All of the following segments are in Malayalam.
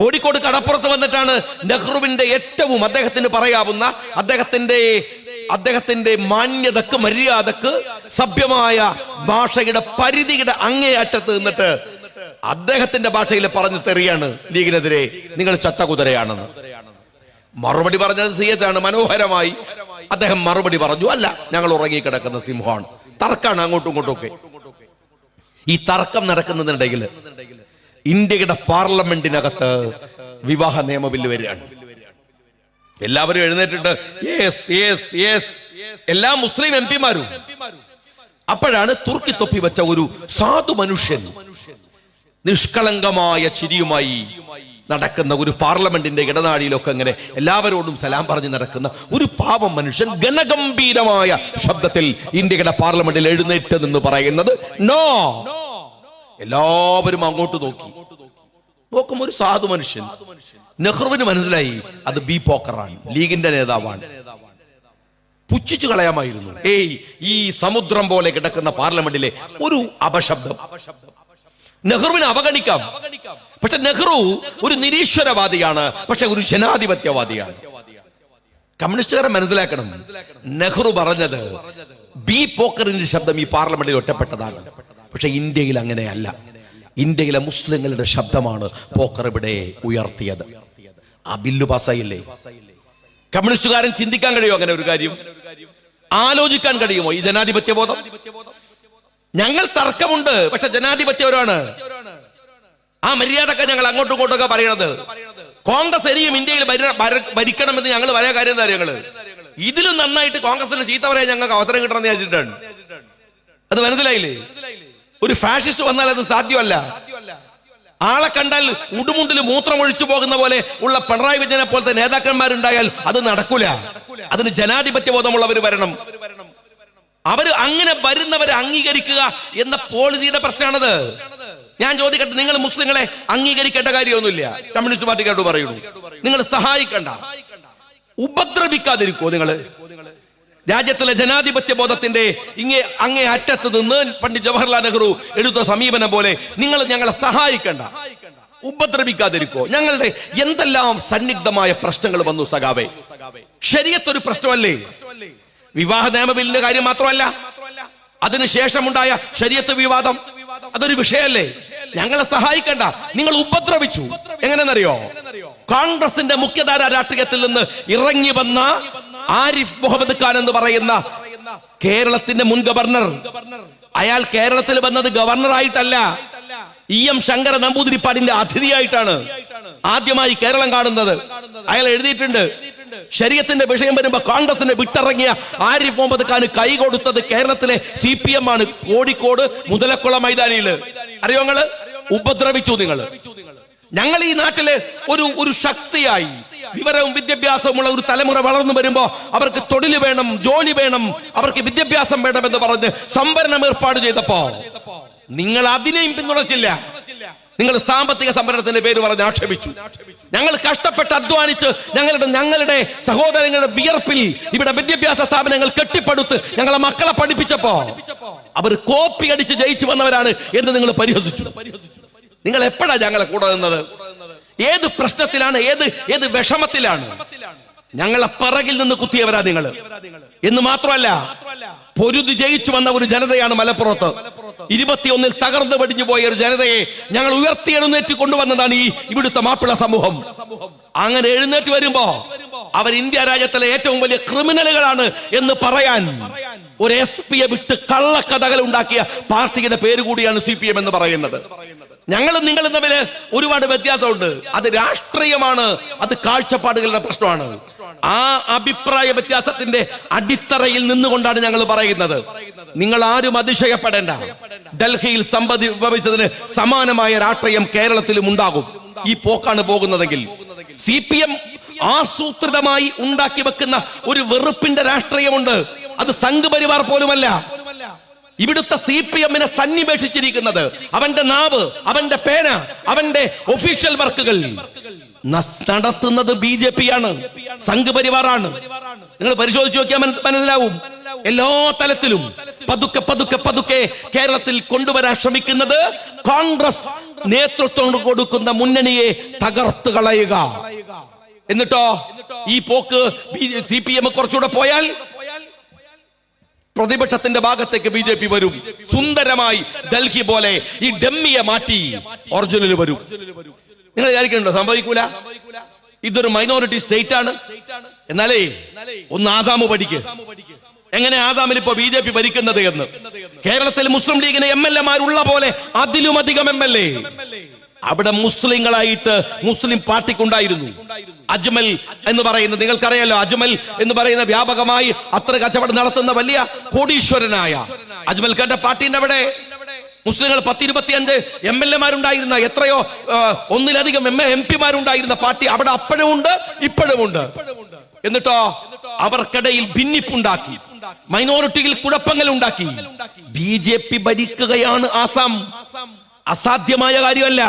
കോഴിക്കോട് കടപ്പുറത്ത് വന്നിട്ടാണ് നെഹ്റുവിന്റെ ഏറ്റവും അദ്ദേഹത്തിന് പറയാവുന്ന അദ്ദേഹത്തിന്റെ മാന്യതക്ക്, മര്യാദക്ക്, സഭ്യമായ ഭാഷയുടെ പരിധിയുടെ അങ്ങേയറ്റത്ത് നിന്നിട്ട് അദ്ദേഹത്തിന്റെ ഭാഷയിൽ പറഞ്ഞു തെറിയാണ് ലീഗിനെതിരെ, നിങ്ങൾ ചത്തകുതിരയാണെന്ന്. മറുപടി പറഞ്ഞത് സിയറ്റാണ്. മനോഹരമായി അദ്ദേഹം മറുപടി പറഞ്ഞു, അല്ല, ഞങ്ങൾ ഉറങ്ങിക്കിടക്കുന്ന സിംഹമാണ്. തർക്കാണ് അങ്ങോട്ടും ഇങ്ങോട്ടും ഒക്കെ. ഈ തർക്കം നടക്കുന്നതിനിടയിൽ ഇന്ത്യയുടെ പാർലമെന്റിനകത്ത് വിവാഹ നിയമ ബില്ല് വരികയാണ്. എല്ലാവരും എഴുന്നേറ്റിട്ട് യെസ് യെസ് യെസ്, എല്ലാ മുസ്ലിം എം പിമാരും. അപ്പോഴാണ് തുർക്കി തൊപ്പി വെച്ച ഒരു സാധു മനുഷ്യൻ നിഷ്കളങ്കമായ ചിരിയുമായി നടക്കുന്ന ഒരു പാർലമെന്റിന്റെ ഇടനാഴിയിലൊക്കെ ഇങ്ങനെ എല്ലാവരോടും സലാം പറഞ്ഞു നടക്കുന്ന ഒരു പാവം മനുഷ്യൻ ഗണഗംഭീരമായ ശബ്ദത്തിൽ ഇന്ത്യയുടെ പാർലമെന്റിൽ എഴുന്നേറ്റ് നിന്ന് പറയുന്നത് നോ. എല്ലാവരും അങ്ങോട്ട് നോക്കുമ്പോൾ ഒരു സാധു മനുഷ്യൻ. നെഹ്റുവിന് മനസ്സിലായി അത് ബി പോക്കറാണ്, ലീഗിന്റെ നേതാവാണ്. പുച്ഛിച്ചു കളയാമായിരുന്നു. ഈ സമുദ്രം പോലെ കിടക്കുന്ന പാർലമെന്റിലെ ഒരു അപശബ്ദം നെഹ്റുവിനെ അവഗണിക്കാം. പക്ഷെ നെഹ്റു ഒരു നിരീശ്വരവാദിയാണ്, പക്ഷെ ഒരു ജനാധിപത്യവാദിയാണ്. കമ്മ്യൂണിസ്റ്റുകാരെ മനസ്സിലാക്കണം, നെഹ്റു പറഞ്ഞത് ബി പോക്കറിന്റെ ശബ്ദം ഈ പാർലമെന്റിൽ ഒറ്റപ്പെട്ടതാണ്. പക്ഷെ ഇന്ത്യയിൽ അങ്ങനെയല്ല. ഇന്ത്യയിലെ മുസ്ലിങ്ങളുടെ ശബ്ദമാണ് പോക്കർ ഇവിടെ ഉയർത്തിയത്. ആ ബില്ല് പാസ്സായില്ലേ? കമ്മ്യൂണിസ്റ്റുകാരൻ ചിന്തിക്കാൻ കഴിയുമോ അങ്ങനെ ഒരു കാര്യം? ആലോചിക്കാൻ കഴിയുമോ ഈ ജനാധിപത്യ ബോധം? ഞങ്ങൾ തർക്കമുണ്ട്, പക്ഷെ ജനാധിപത്യവരാണ്. ആ മര്യാദക്കെ ഞങ്ങൾ അങ്ങോട്ടും ഇങ്ങോട്ടൊക്കെ പറയണത്. കോൺഗ്രസ് ഇനിയും ഇന്ത്യയിൽ ഭരിക്കണമെന്ന് ഞങ്ങൾ പറയാൻ കാര്യം എന്താ? ഞങ്ങള് ഇതിലും നന്നായിട്ട് കോൺഗ്രസിന് ചീത്ത പറയാൻ ഞങ്ങൾക്ക് അവസരം കിട്ടണമെന്ന് വിചാരിച്ചിട്ടാണ്. അത് മനസ്സിലായില്ലേ? ഒരു ഫാഷിസ്റ്റ് വന്നാൽ അത് സാധ്യമല്ല. ആളെ കണ്ടാൽ ഉടുമുണ്ടിൽ മൂത്രം ഒഴിച്ചു പോകുന്ന പോലെ ഉള്ള പിണറായി വിജയനെ പോലത്തെ നേതാക്കന്മാരുണ്ടായാൽ അത് നടക്കൂല. അതിന് ജനാധിപത്യ ബോധമുള്ളവർ വരണം. അവര് അങ്ങനെ വരുന്നവരെ അംഗീകരിക്കുക എന്ന പോളിസിയുടെ പ്രശ്നമാണത്. ഞാൻ ചോദിക്കട്ടെ, നിങ്ങൾ മുസ്ലിങ്ങളെ അംഗീകരിക്കേണ്ട കാര്യമൊന്നുമില്ല. കമ്മ്യൂണിസ്റ്റ് പാർട്ടിക്കാരോട് പറയുന്നു, നിങ്ങൾ സഹായിക്കണ്ട, ഉപദ്രവിക്കാതിരിക്കോ. നിങ്ങള് രാജ്യത്തിലെ ജനാധിപത്യ ബോധത്തിന്റെ അങ്ങേ അറ്റത്ത് നിന്ന് പണ്ഡിറ്റ് ജവഹർലാൽ നെഹ്റു എടുത്ത സമീപനം പോലെ നിങ്ങൾ ഞങ്ങളെ സഹായിക്കണ്ട, ഉപദ്രവിക്കാതിരിക്കോ. ഞങ്ങളുടെ എന്തെല്ലാം സന്നിഗ്ധമായ പ്രശ്നങ്ങൾ വന്നു സഖാവേ. ശരീഅത്ത് ഒരു പ്രശ്നമല്ലേ? വിവാഹ നിയമ ബില്ലിന്റെ കാര്യം മാത്രമല്ല, അതിനുശേഷമുണ്ടായ ശരീഅത്ത് വിവാദം അതൊരു വിഷയമല്ലേ? ഞങ്ങളെ സഹായിക്കണ്ട, നിങ്ങൾ ഉപദ്രവിച്ചു. എങ്ങനെയെന്നറിയോ? കോൺഗ്രസിന്റെ മുഖ്യധാര രാഷ്ട്രീയത്തിൽ നിന്ന് ഇറങ്ങി വന്ന ആരിഫ് മുഹമ്മദ് ഖാൻ എന്ന് പറയുന്ന കേരളത്തിന്റെ മുൻ ഗവർണർ, അയാൾ കേരളത്തിൽ വന്നത് ഗവർണറായിട്ടല്ല, EM ശങ്കര നമ്പൂതിരിപ്പാടിന്റെ അതിഥിയായിട്ടാണ് ആദ്യമായി കേരളം കാണുന്നത്. അയാൾ എഴുതിയിട്ടുണ്ട്, ശരീഅത്തിന്റെ വിഷയം വരുമ്പോ കോൺഗ്രസിനെ വിട്ടിറങ്ങിയ ആരിഫ് മുഹമ്മദ് ഖാൻ കൈ കൊടുത്തത് കേരളത്തിലെ CPM ആണ്. കോഴിക്കോട് മുതലക്കുള മൈതാനിയില് അറിയോങ്ങള് ഉപദ്രവിച്ചു. ഞങ്ങൾ ഈ നാട്ടിലെ ഒരു ശക്തിയായി വിവരവും വിദ്യാഭ്യാസവുമുള്ള ഒരു തലമുറ വളർന്നു വരുമ്പോ അവർക്ക് തൊഴിൽ വേണം, ജോലി വേണം, അവർക്ക് വിദ്യാഭ്യാസം വേണമെന്ന് പറഞ്ഞ് സംവരണം ഏർപ്പാട് ചെയ്തപ്പോ നിങ്ങൾ അതിനെയും പിന്തുണച്ചില്ല. നിങ്ങൾ സാമ്പത്തിക സംവരണത്തിന്റെ പേര് പറഞ്ഞ് ആക്ഷേപിച്ചു. ഞങ്ങൾ കഷ്ടപ്പെട്ട് അധ്വാനിച്ച് ഞങ്ങളുടെ സഹോദരങ്ങളുടെ വിയർപ്പിൽ ഇവിടെ വിദ്യാഭ്യാസ സ്ഥാപനങ്ങൾ കെട്ടിപ്പടുത്ത് ഞങ്ങളെ മക്കളെ പഠിപ്പിച്ചപ്പോ അവർ കോപ്പി അടിച്ച് ജയിച്ചു വന്നവരാണ് എന്ന് നിങ്ങൾ പരിഹസിച്ചു. നിങ്ങൾ എപ്പോഴാ ഞങ്ങളെ കൂടെ നിന്നത്? ഏത് പ്രശ്നത്തിലാണ്, ഏത് വിഷമത്തിലാണ്? ഞങ്ങളെ പിറകിൽ നിന്ന് കുത്തിയവരാ നിങ്ങൾ. എന്ന് മാത്രമല്ല, പൊരുതി ജയിച്ചു വന്ന ഒരു ജനതയാണ് മലപ്പുറത്ത്. 21 തകർന്നു പടിഞ്ഞു പോയ ഒരു ജനതയെ ഞങ്ങൾ ഉയർത്തി എഴുന്നേറ്റ് കൊണ്ടുവന്നതാണ് ഇവിടുത്തെ മാപ്പിള സമൂഹം. അങ്ങനെ എഴുന്നേറ്റ് വരുമ്പോ അവർ ഇന്ത്യ രാജ്യത്തിലെ ഏറ്റവും വലിയ ക്രിമിനലുകളാണ് എന്ന് പറയാൻ ഒരു SP വിട്ട് കള്ളക്കഥകൾ ഉണ്ടാക്കിയ പാർട്ടിയുടെ പേര് കൂടിയാണ് CPM എന്ന് പറയുന്നത്. ഞങ്ങളും നിങ്ങളും തമ്മിൽ ഒരുപാട് വ്യത്യാസമുണ്ട്. അത് രാഷ്ട്രീയമാണ്, അത് കാഴ്ചപ്പാടുകളുടെ പ്രശ്നമാണ്. ആ അഭിപ്രായ വ്യത്യാസത്തിന്റെ അടിത്തറയിൽ നിന്നുകൊണ്ടാണ് ഞങ്ങൾ പറയുന്നത്, നിങ്ങൾ ആരും അതിശയപ്പെടേണ്ട. ഡൽഹിയിൽ സംഭവിച്ചതിന് സമാനമായ രാഷ്ട്രീയം കേരളത്തിലും ഉണ്ടാകും. ഈ പോക്കാണ് പോകുന്നതെങ്കിൽ CPM ആസൂത്രിതമായി ഉണ്ടാക്കി വെക്കുന്ന ഒരു വെറുപ്പിന്റെ രാഷ്ട്രീയമുണ്ട്. അത് സംഘ് പരിവാർ പോലുമല്ല. ഇവിടുത്തെ CPM-നെ സന്നിവേഷിച്ചിരിക്കുന്നത് അവന്റെ നാവ്, അവന്റെ പേന, അവന്റെ ഒഫീഷ്യൽ വർക്കുകൾ നടത്തുന്നത് BJP ആണ്, സംഘ് പരിവാറാണ്. നിങ്ങൾ പരിശോധിച്ച് നോക്കിയാൽ മനസ്സിലാവും. എല്ലാ തലത്തിലും പതുക്കെ കേരളത്തിൽ കൊണ്ടുവരാൻ ശ്രമിക്കുന്നത് കോൺഗ്രസ് നേതൃത്വം കൊടുക്കുന്ന മുന്നണിയെ തകർത്ത് കളയുക. എന്നിട്ടോ ഈ പോക്ക് CPM കുറച്ചുകൂടെ പോയാൽ പ്രതിപക്ഷത്തിന്റെ ഭാഗത്തേക്ക് BJP വരും. സുന്ദരമായി ഡൽഹി പോലെ ഈ ഡമ്മിയെ മാറ്റി ഒറിജിനൽ വരും. നിങ്ങൾ വിചാരിക്കുന്നുണ്ടോ സംഭവിക്കൂല? ഇതൊരു മൈനോറിറ്റി സ്റ്റേറ്റ് ആണ്. എന്നാലേ ഒന്ന് ആസാം പഠിക്ക്. എങ്ങനെ ആസാമിൽ ഇപ്പോ BJP ഭരിക്കുന്നത് എന്ന്. കേരളത്തിൽ മുസ്ലിം ലീഗിന് MLA മാരുള്ള പോലെ അതിലുമധികം MLA അവിടെ മുസ്ലിങ്ങളായിട്ട് മുസ്ലിം പാർട്ടിക്കുണ്ടായിരുന്നു. അജ്മൽ എന്ന് പറയുന്നത് നിങ്ങൾക്കറിയാലോ. അജ്മൽ എന്ന് പറയുന്ന വ്യാപകമായി അത്ര കച്ചവടം നടത്തുന്ന വലിയ കോടീശ്വരനായ അജ്മൽ ഖാന്റെ പാർട്ടിന്റെ അവിടെ മുസ്ലിങ്ങൾ 10-25 MLA മാരുണ്ടായിരുന്ന, എത്രയോ ഒന്നിലധികം MP മാരുണ്ടായിരുന്ന പാർട്ടി അവിടെ അപ്പോഴും ഉണ്ട്, ഇപ്പോഴും ഉണ്ട്. എന്നിട്ടോ അവർക്കിടയിൽ ഭിന്നിപ്പുണ്ടാക്കി, മൈനോറിറ്റിയിൽ കുഴപ്പങ്ങൾ ഉണ്ടാക്കി. BJP ഭരിക്കുകയാണ് ആസാം. അസാധ്യമായ കാര്യമല്ല.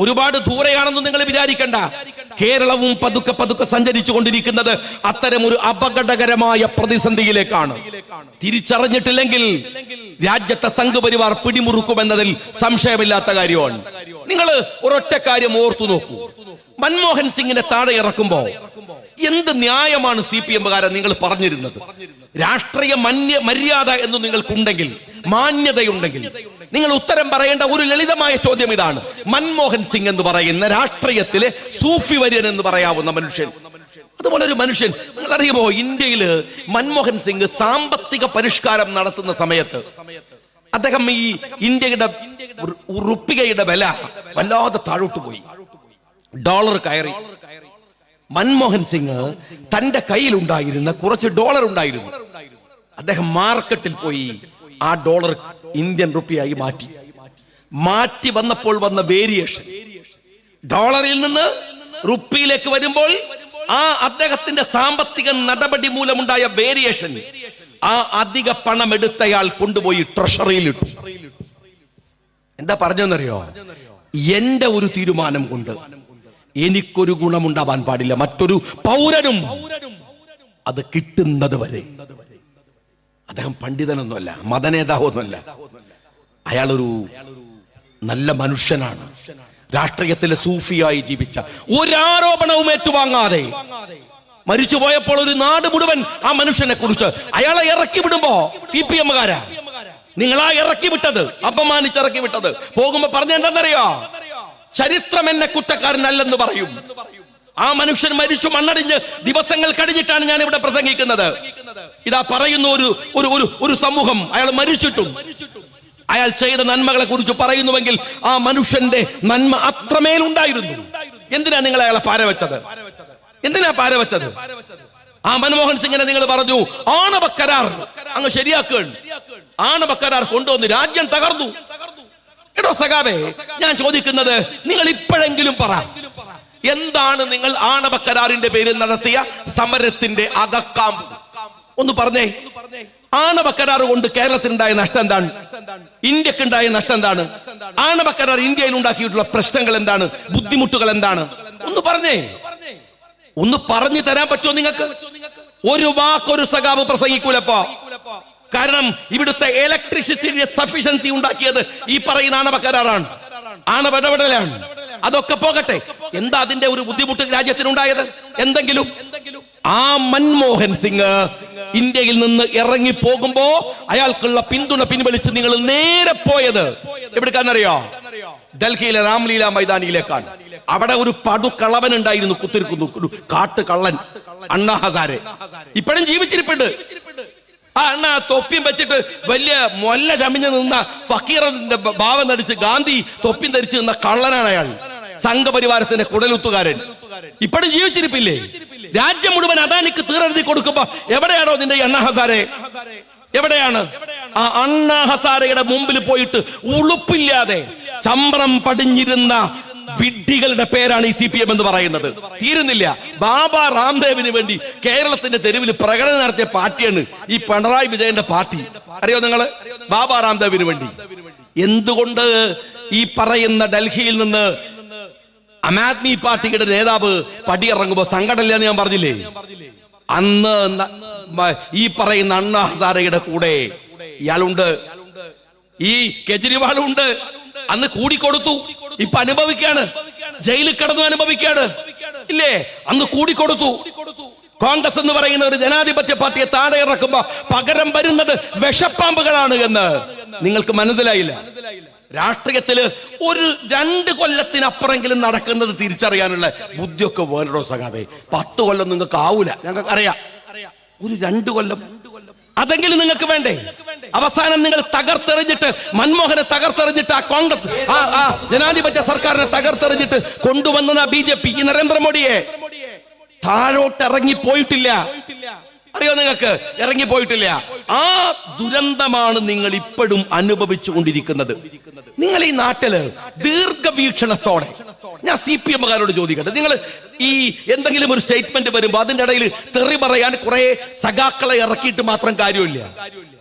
ഒരുപാട് ദൂരെയാണെന്ന് നിങ്ങൾ വിചാരിക്കണ്ട. കേരളവും പതുക്കെ പതുക്കെ സഞ്ചരിച്ചു കൊണ്ടിരിക്കുന്നത് അത്തരം ഒരു അപകടകരമായ പ്രതിസന്ധിയിലേക്കാണ്. തിരിച്ചറിഞ്ഞിട്ടില്ലെങ്കിൽ രാജ്യത്തെ സംഘപരിവാർ പിടിമുറുക്കുമെന്നതിൽ സംശയമില്ലാത്ത കാര്യമാണ്. നിങ്ങൾ ഒരൊറ്റ കാര്യം ഓർത്തു നോക്കൂ. മൻമോഹൻ സിംഗിനെ താഴെ ഇറക്കുമ്പോ എന്ത് ന്യായമാണ് CPM-കാരൻ നിങ്ങൾ പറഞ്ഞിരുന്നത്? രാഷ്ട്രീയ മര്യാദ എന്ന് നിങ്ങൾക്കുണ്ടെങ്കിൽ, മാന്യതയുണ്ടെങ്കിൽ നിങ്ങൾ ഉത്തരം പറയേണ്ട ഒരു ലളിതമായ ചോദ്യം ഇതാണ്. മൻമോഹൻ സിംഗ് എന്ന് പറയുന്ന രാഷ്ട്രീയത്തിലെ സൂഫി വര്യൻ എന്ന് പറയാവുന്ന മനുഷ്യൻ, അതുപോലെ ഒരു മനുഷ്യൻ, നിങ്ങൾ അറിയുമോ ഇന്ത്യയില് മൻമോഹൻ സിംഗ് സാമ്പത്തിക പരിഷ്കാരം നടത്തുന്ന സമയത്ത് അദ്ദേഹം ഈ ഇന്ത്യയുടെ റുപ്പികയുടെ വില വല്ലാതെ താഴോട്ട് പോയി, ഡോളർ കയറി. മൻമോഹൻ സിംഗ് തന്റെ കയ്യിലുണ്ടായിരുന്ന കുറച്ച് ഡോളർ ഉണ്ടായിരുന്നു. അദ്ദേഹം മാർക്കറ്റിൽ പോയി ആ ഡോളർ ഇന്ത്യൻ റുപ്പിയായി മാറ്റി വന്നപ്പോൾ വന്ന വേരിയേഷൻ, ഡോളറിൽ നിന്ന് റുപ്പിയിലേക്ക് വരുമ്പോൾ ആ അദ്ദേഹത്തിന്റെ സാമ്പത്തിക നടപടി മൂലമുണ്ടായ വേരിയേഷൻ, ആ അധിക പണം എടുത്തയാൾ കൊണ്ടുപോയി ട്രഷറിയിൽ ഇട്ടു. എന്താ പറഞ്ഞെന്നറിയോ? എന്റെ ഒരു തീരുമാനം കൊണ്ട് എനിക്കൊരു ഗുണമുണ്ടാവാൻ പാടില്ല, മറ്റൊരു പൗരനും അത് കിട്ടുന്നത് വരെ. അദ്ദേഹം പണ്ഡിതനൊന്നുമല്ല, മതനേതാവൊന്നുമല്ല, അയാളൊരു നല്ല മനുഷ്യനാണ്. രാഷ്ട്രീയത്തിലെ സൂഫിയായി ജീവിച്ച, ഒരാരോപണവും ഏറ്റുവാങ്ങാതെ മരിച്ചു പോയപ്പോൾ ഒരു നാട് മുഴുവൻ ആ മനുഷ്യനെ കുറിച്ച് അയാളെ ഇറക്കി വിടുമ്പോ CPM-കാരാ നിങ്ങളാ ഇറക്കി വിട്ടത്, അപമാനിച്ചിറക്കി വിട്ടത്. പോകുമ്പോ പറഞ്ഞെന്താന്നറിയോ? ചരിത്രം എന്നെ കുറ്റക്കാരനല്ലെന്ന് പറയും. ആ മനുഷ്യൻ മരിച്ചു മണ്ണടിഞ്ഞ് ദിവസങ്ങൾ കഴിഞ്ഞിട്ടാണ് ഞാൻ ഇവിടെ പ്രസംഗിക്കുന്നത്. ഇതാ പറയുന്ന ഒരു സമൂഹം അയാൾ മരിച്ചിട്ടും അയാൾ ചെയ്ത നന്മകളെ കുറിച്ച് പറയുന്നുവെങ്കിൽ ആ മനുഷ്യന്റെ നന്മ അത്രമേലുണ്ടായിരുന്നു. എന്തിനാ നിങ്ങൾ അയാളെ പാരവെച്ചത്? എന്തിനാ പാരവെച്ചത്? ആ മൻമോഹൻ സിംഗിനെ നിങ്ങൾ പറഞ്ഞു ആണവ കരാർ അങ്ങ് ശരിയാക്കുകയാണ്. ആണവ കരാർ കൊണ്ടുവന്ന് രാജ്യം തകർന്നു. എടോ സഖാവേ, ഞാൻ ചോദിക്കുന്നത് നിങ്ങൾ ഇപ്പോഴെങ്കിലും പറ, എന്താണ് നിങ്ങൾ ആണവ കരാറിന്റെ പേരിൽ നടത്തിയ സമരത്തിന്റെ അകക്കാമ്പ്? ഒന്ന് പറഞ്ഞേ. ആണവ കരാർ കൊണ്ട് കേരളത്തിനുണ്ടായ നഷ്ടം എന്താണ്? ഇന്ത്യക്കുണ്ടായ നഷ്ടം എന്താണ്? ആണവ കരാർ ഇന്ത്യയിൽ ഉണ്ടാക്കിയിട്ടുള്ള പ്രശ്നങ്ങൾ എന്താണ്? ബുദ്ധിമുട്ടുകൾ എന്താണ്? ഒന്ന് പറഞ്ഞേ. ഒന്ന് പറഞ്ഞു തരാൻ പറ്റുമോ നിങ്ങൾക്ക്? ഒരു വാക്കൊരു സഖാവ് പ്രസംഗിക്കൂലപ്പോ. കാരണം ഇവിടുത്തെ ഇലക്ട്രിസിറ്റിയുടെ സഫിഷ്യൻസി ഉണ്ടാക്കിയത് ഈ പറയുന്ന ആണവ കരാറാണ്, ആണവ ഇടപെടലാണ്. അതൊക്കെ പോകട്ടെ, എന്താ അതിന്റെ ഒരു ബുദ്ധിമുട്ട് രാജ്യത്തിനുണ്ടായത്? എന്തെങ്കിലും? ആ മൻമോഹൻ സിംഗ് ഇന്ത്യയിൽ നിന്ന് ഇറങ്ങി പോകുമ്പോ അയാൾക്കുള്ള പിന്തുണ പിൻവലിച്ച് നിങ്ങൾ നേരെ പോയത് എവിടേക്കാണെന്നറിയോ? ഡൽഹിയിലെ രാംലീല മൈതാനിയിലേക്കാണ്. അവിടെ ഒരു പടുകളവൻ ഉണ്ടായിരുന്നു, കുത്തിരിക്കുന്നു, ഒരു കാട്ടുകള്ളൻ, അണ്ണാ ഹസാരെ. ഇപ്പോഴും ജീവിച്ചിരിപ്പുണ്ട്. ആ അണ്ണ തൊപ്പിയും വെച്ചിട്ട് വലിയ മൊല്ല ചമിഞ്ഞ് നിന്ന ഫക്കീറിന്റെ ഭാവം നടിച്ച് ഗാന്ധി തൊപ്പിയും ധരിച്ച് നിന്ന കള്ളനാണ് അയാൾ, സംഘപരിവാരത്തിന്റെ കുടലുത്തുകാരൻ. ഇപ്പോഴും ജീവിച്ചിരിപ്പില്ലേ? രാജ്യം മുഴുവൻ അദാനിക്ക് തീരെഴുതി കൊടുക്കുമ്പോ എവിടെയാണോ നിന്റെ അണ്ണാ ഹസാരെ? എവിടെയാണ്? ആ അണ്ണാ ഹസാരയുടെ മുമ്പിൽ പോയിട്ട് ഉളുപ്പില്ലാതെ ചമ്രം പടിഞ്ഞിരുന്ന വിഡ്ഢികളുടെ പേരാണ് ഈ CPM എന്ന് പറയുന്നത്. തീരുന്നില്ല. ബാബ രാംദേവിന് വേണ്ടി കേരളത്തിന്റെ തെരുവിൽ പ്രകടനം നടത്തിയ പാർട്ടിയാണ് ഈ പിണറായി വിജയന്റെ പാർട്ടി. അറിയോ നിങ്ങള്? ബാബ രാംദേവിന് വേണ്ടി. എന്തുകൊണ്ട് ഈ പറയുന്ന ഡൽഹിയിൽ നിന്ന് ആം ആദ്മി പാർട്ടിയുടെ നേതാവ് പടിയിറങ്ങുമ്പോ സങ്കടമില്ല എന്ന് ഞാൻ പറഞ്ഞില്ലേ? അന്ന് ഈ പറയുന്ന അണ്ണാ ഹസാരയുടെ കൂടെ ഇയാളുണ്ട്, ഈ കെജ്രിവാളും ഉണ്ട്, അന്ന് കൂടിക്കൊടുത്തു, ഇപ്പൊ അനുഭവിക്കാണ്, ജയിലിൽ കിടന്നു അനുഭവിക്കാണ്. ഇല്ലേ? അന്ന് കൂടിക്കൊടുത്തു. കോൺഗ്രസ് എന്ന് പറയുന്ന ഒരു ജനാധിപത്യ പാർട്ടിയെ താഴെ ഇറക്കുമ്പോ പകരം വരുന്നത് വിഷപ്പാമ്പുകളാണ് എന്ന് നിങ്ങൾക്ക് മനസ്സിലായില്ല. രാഷ്ട്രീയത്തില് ഒരു 2 കൊല്ലത്തിനപ്പുറമെങ്കിലും നടക്കുന്നത് തിരിച്ചറിയാനുള്ള ബുദ്ധിയൊക്കെ വേറോ സഖാവേ. 10 കൊല്ലം നിങ്ങൾക്ക് ആവൂല, ഞങ്ങൾക്ക് അറിയാം. ഒരു 2 കൊല്ലം അതെങ്കിലും നിങ്ങൾക്ക് വേണ്ടേ? അവസാനം നിങ്ങൾ തകർത്തെറിഞ്ഞിട്ട്, മൻമോഹനെ തകർത്തെറിഞ്ഞിട്ട്, ആ കോൺഗ്രസ് ആ ജനാധിപത്യ സർക്കാരിനെ തകർത്തെറിഞ്ഞിട്ട് കൊണ്ടുവന്ന BJP, ഈ നരേന്ദ്രമോദിയെ താഴോട്ട് ഇറങ്ങിപ്പോയിട്ടില്ല. അറിയോ നിങ്ങൾക്ക്? ഇറങ്ങിപ്പോയിട്ടില്ല. ആ ദുരന്തമാണ് നിങ്ങൾ ഇപ്പോഴും അനുഭവിച്ചു കൊണ്ടിരിക്കുന്നത്. നിങ്ങൾ ഈ നാട്ടില് ദീർഘവീക്ഷണത്തോടെ, ഞാൻ CPM-കാരോട് ചോദിക്കട്ടെ, നിങ്ങൾ ഈ എന്തെങ്കിലും ഒരു സ്റ്റേറ്റ്മെന്റ് വരുമ്പോ അതിന്റെ ഇടയിൽ തെറി പറയാൻ കുറെ സഖാക്കളെ ഇറക്കിയിട്ട് മാത്രം കാര്യമില്ല.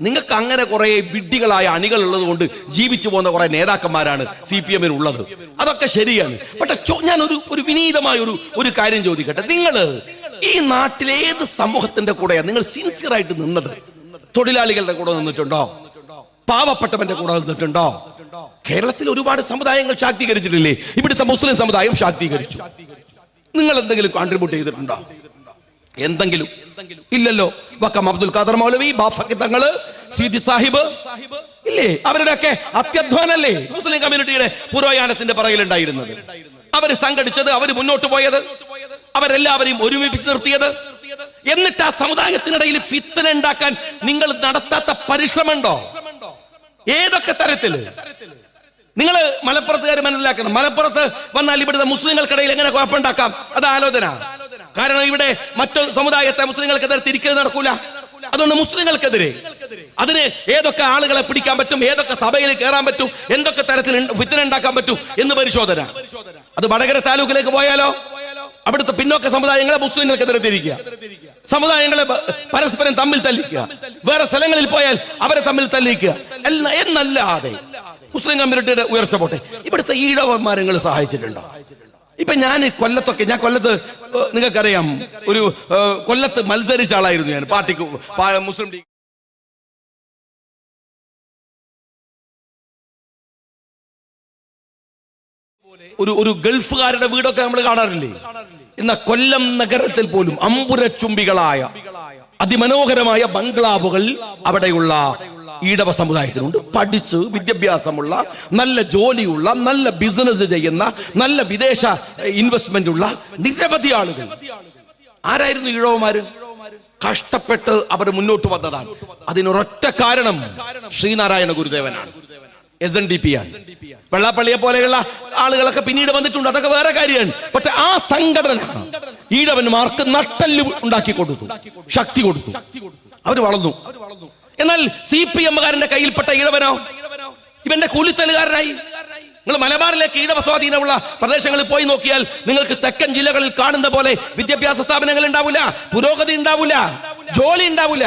നിങ്ങൾക്ക് അങ്ങനെ കുറെ വിഡ്ഢികളായ അണികൾ ഉള്ളത് കൊണ്ട് ജീവിച്ചു പോകുന്ന കുറെ നേതാക്കന്മാരാണ് CPM-ന് ഉള്ളത്. അതൊക്കെ ശരിയാണ്. പക്ഷെ ഞാൻ ഒരു വിനീതമായ ഒരു കാര്യം ചോദിക്കട്ടെ, നിങ്ങൾ ഈ നാട്ടിലെ ഏത് സമൂഹത്തിന്റെ കൂടെയാണ് നിങ്ങൾ സിൻസിയർ ആയിട്ട് നിന്നത്? തൊഴിലാളികളുടെ കൂടെ നിന്നിട്ടുണ്ടോ? പാവപ്പെട്ടവന്റെ കൂടെ നിന്നിട്ടുണ്ടോ? കേരളത്തിൽ ഒരുപാട് സമുദായങ്ങൾ ശാക്തീകരിച്ചിട്ടില്ലേ? ഇവിടുത്തെ മുസ്ലിം സമുദായം ശാക്തീകരിച്ചു. നിങ്ങൾ എന്തെങ്കിലും കോൺട്രിബ്യൂട്ട് ചെയ്തിട്ടുണ്ടോ? എന്തെങ്കിലും? ഇല്ലല്ലോ. വക്കം അബ്ദുൽ ഖാദർ മൗലവി, ബാഫക്കി തങ്ങള്, സീതി സാഹിബ്, ഇല്ലേ? അവരുടെയൊക്കെ അത്യധ്വാനല്ലേ മുസ്ലിം കമ്മ്യൂണിറ്റിയുടെ പുരോഗമനത്തിന്റെ പറയിലുണ്ടായിരുന്നത്? അവര് സംഘടിച്ചത്, അവര് മുന്നോട്ട് പോയത്, അവരെല്ലാവരെയും ഒരുമിപ്പിച്ച് നിർത്തിയത്. എന്നിട്ട് ആ സമുദായത്തിനിടയിൽ ഫിത്തന ഉണ്ടാക്കാൻ നിങ്ങൾ നടത്താത്ത പരിശ്രമമുണ്ടോ? ഏതൊക്കെ തരത്തില്? നിങ്ങൾ മലപ്പുറത്തുകാർ മനസ്സിലാക്കണം, മലപ്പുറത്ത് വന്നാൽ ഇവിടുത്തെ മുസ്ലിങ്ങൾക്കിടയിൽ എങ്ങനെ കുഴപ്പമുണ്ടാക്കാം, അത് ആലോചന. കാരണം ഇവിടെ മറ്റു സമുദായത്തെ മുസ്ലിങ്ങൾക്കെതിരെ തിരിക്കൽ നടക്കൂല. അതുകൊണ്ട് മുസ്ലിങ്ങൾക്കെതിരെ അതിന് ഏതൊക്കെ ആളുകളെ പിടിക്കാൻ പറ്റും, ഏതൊക്കെ സഭയിൽ കയറാൻ പറ്റും, എന്തൊക്കെ തരത്തിൽ ഫിത്തന ഉണ്ടാക്കാൻ പറ്റും എന്ന് പരിശോധന. അത് വടകര താലൂക്കിലേക്ക് പോയാലോ അവിടുത്തെ പിന്നോക്ക സമുദായങ്ങളെ മുസ്ലിങ്ങൾക്കെതിരെ തിരിക്കുക, സമുദായങ്ങളെ പരസ്പരം തമ്മിൽ തല്ലിക്കുക, വേറെ സ്ഥലങ്ങളിൽ പോയാൽ അവരെ തമ്മിൽ തല്ലിക്കുക എന്നല്ലാതെ മുസ്ലിം കമ്മ്യൂണിറ്റിയുടെ ഉയർച്ച പോട്ടെ. ഇവിടുത്തെ ഈഴവന്മാരെ നിങ്ങൾ സഹായിച്ചിട്ടുണ്ടോ? ഇപ്പൊ ഞാൻ കൊല്ലത്ത് നിങ്ങൾക്കറിയാം, ഒരു കൊല്ലത്ത് മത്സരിച്ച ആളായിരുന്നു ഞാൻ പാർട്ടിക്ക്, മുസ്ലിം ലീഗ്. ഒരു ഗൾഫുകാരുടെ വീടൊക്കെ നമ്മൾ കാണാറില്ലേ? എന്നാൽ കൊല്ലം നഗരത്തിൽ പോലും അമ്പുരച്ചുംബികളായ അതിമനോഹരമായ ബംഗ്ലാവുകൾ അവിടെയുള്ള ഈഴവ സമുദായത്തിനുണ്ട്. പഠിച്ച് വിദ്യാഭ്യാസമുള്ള, നല്ല ജോലിയുള്ള, നല്ല ബിസിനസ് ചെയ്യുന്ന, നല്ല വിദേശ ഇൻവെസ്റ്റ്മെന്റ് ഉള്ള നിരവധി ആളുകൾ. ആരായിരുന്നു ഈഴവന്മാര്? കഷ്ടപ്പെട്ട് അവർ മുന്നോട്ട് വന്നതാണ്. അതിനൊരൊറ്റ കാരണം ശ്രീനാരായണ ഗുരുദേവനാണ്, SNDP ആണ്. വെള്ളാപ്പള്ളിയെ പോലെയുള്ള ആളുകളൊക്കെ പിന്നീട് വന്നിട്ടുണ്ട്, അതൊക്കെ വേറെ കാര്യമാണ്. പക്ഷെ ആ സംഘടന ഈഴവന്മാർക്ക് നട്ടല് ഉണ്ടാക്കി കൊടുത്തു, ശക്തി കൊടുത്തു, അവർ വളർന്നു. എന്നാൽ CPM-കാരന്റെ കയ്യിൽപ്പെട്ട ഈഴവനോ ഇവന്റെ കൂലിത്തലുകാരനായി. നിങ്ങൾ മലബാറിലേക്ക് ഈഴവ സ്വാധീനമുള്ള പ്രദേശങ്ങളിൽ പോയി നോക്കിയാൽ നിങ്ങൾക്ക് തെക്കൻ ജില്ലകളിൽ കാണുന്ന പോലെ വിദ്യാഭ്യാസ സ്ഥാപനങ്ങൾ ഉണ്ടാവില്ല, പുരോഗതി ഉണ്ടാവില്ല, ജോലി ഉണ്ടാവില്ല.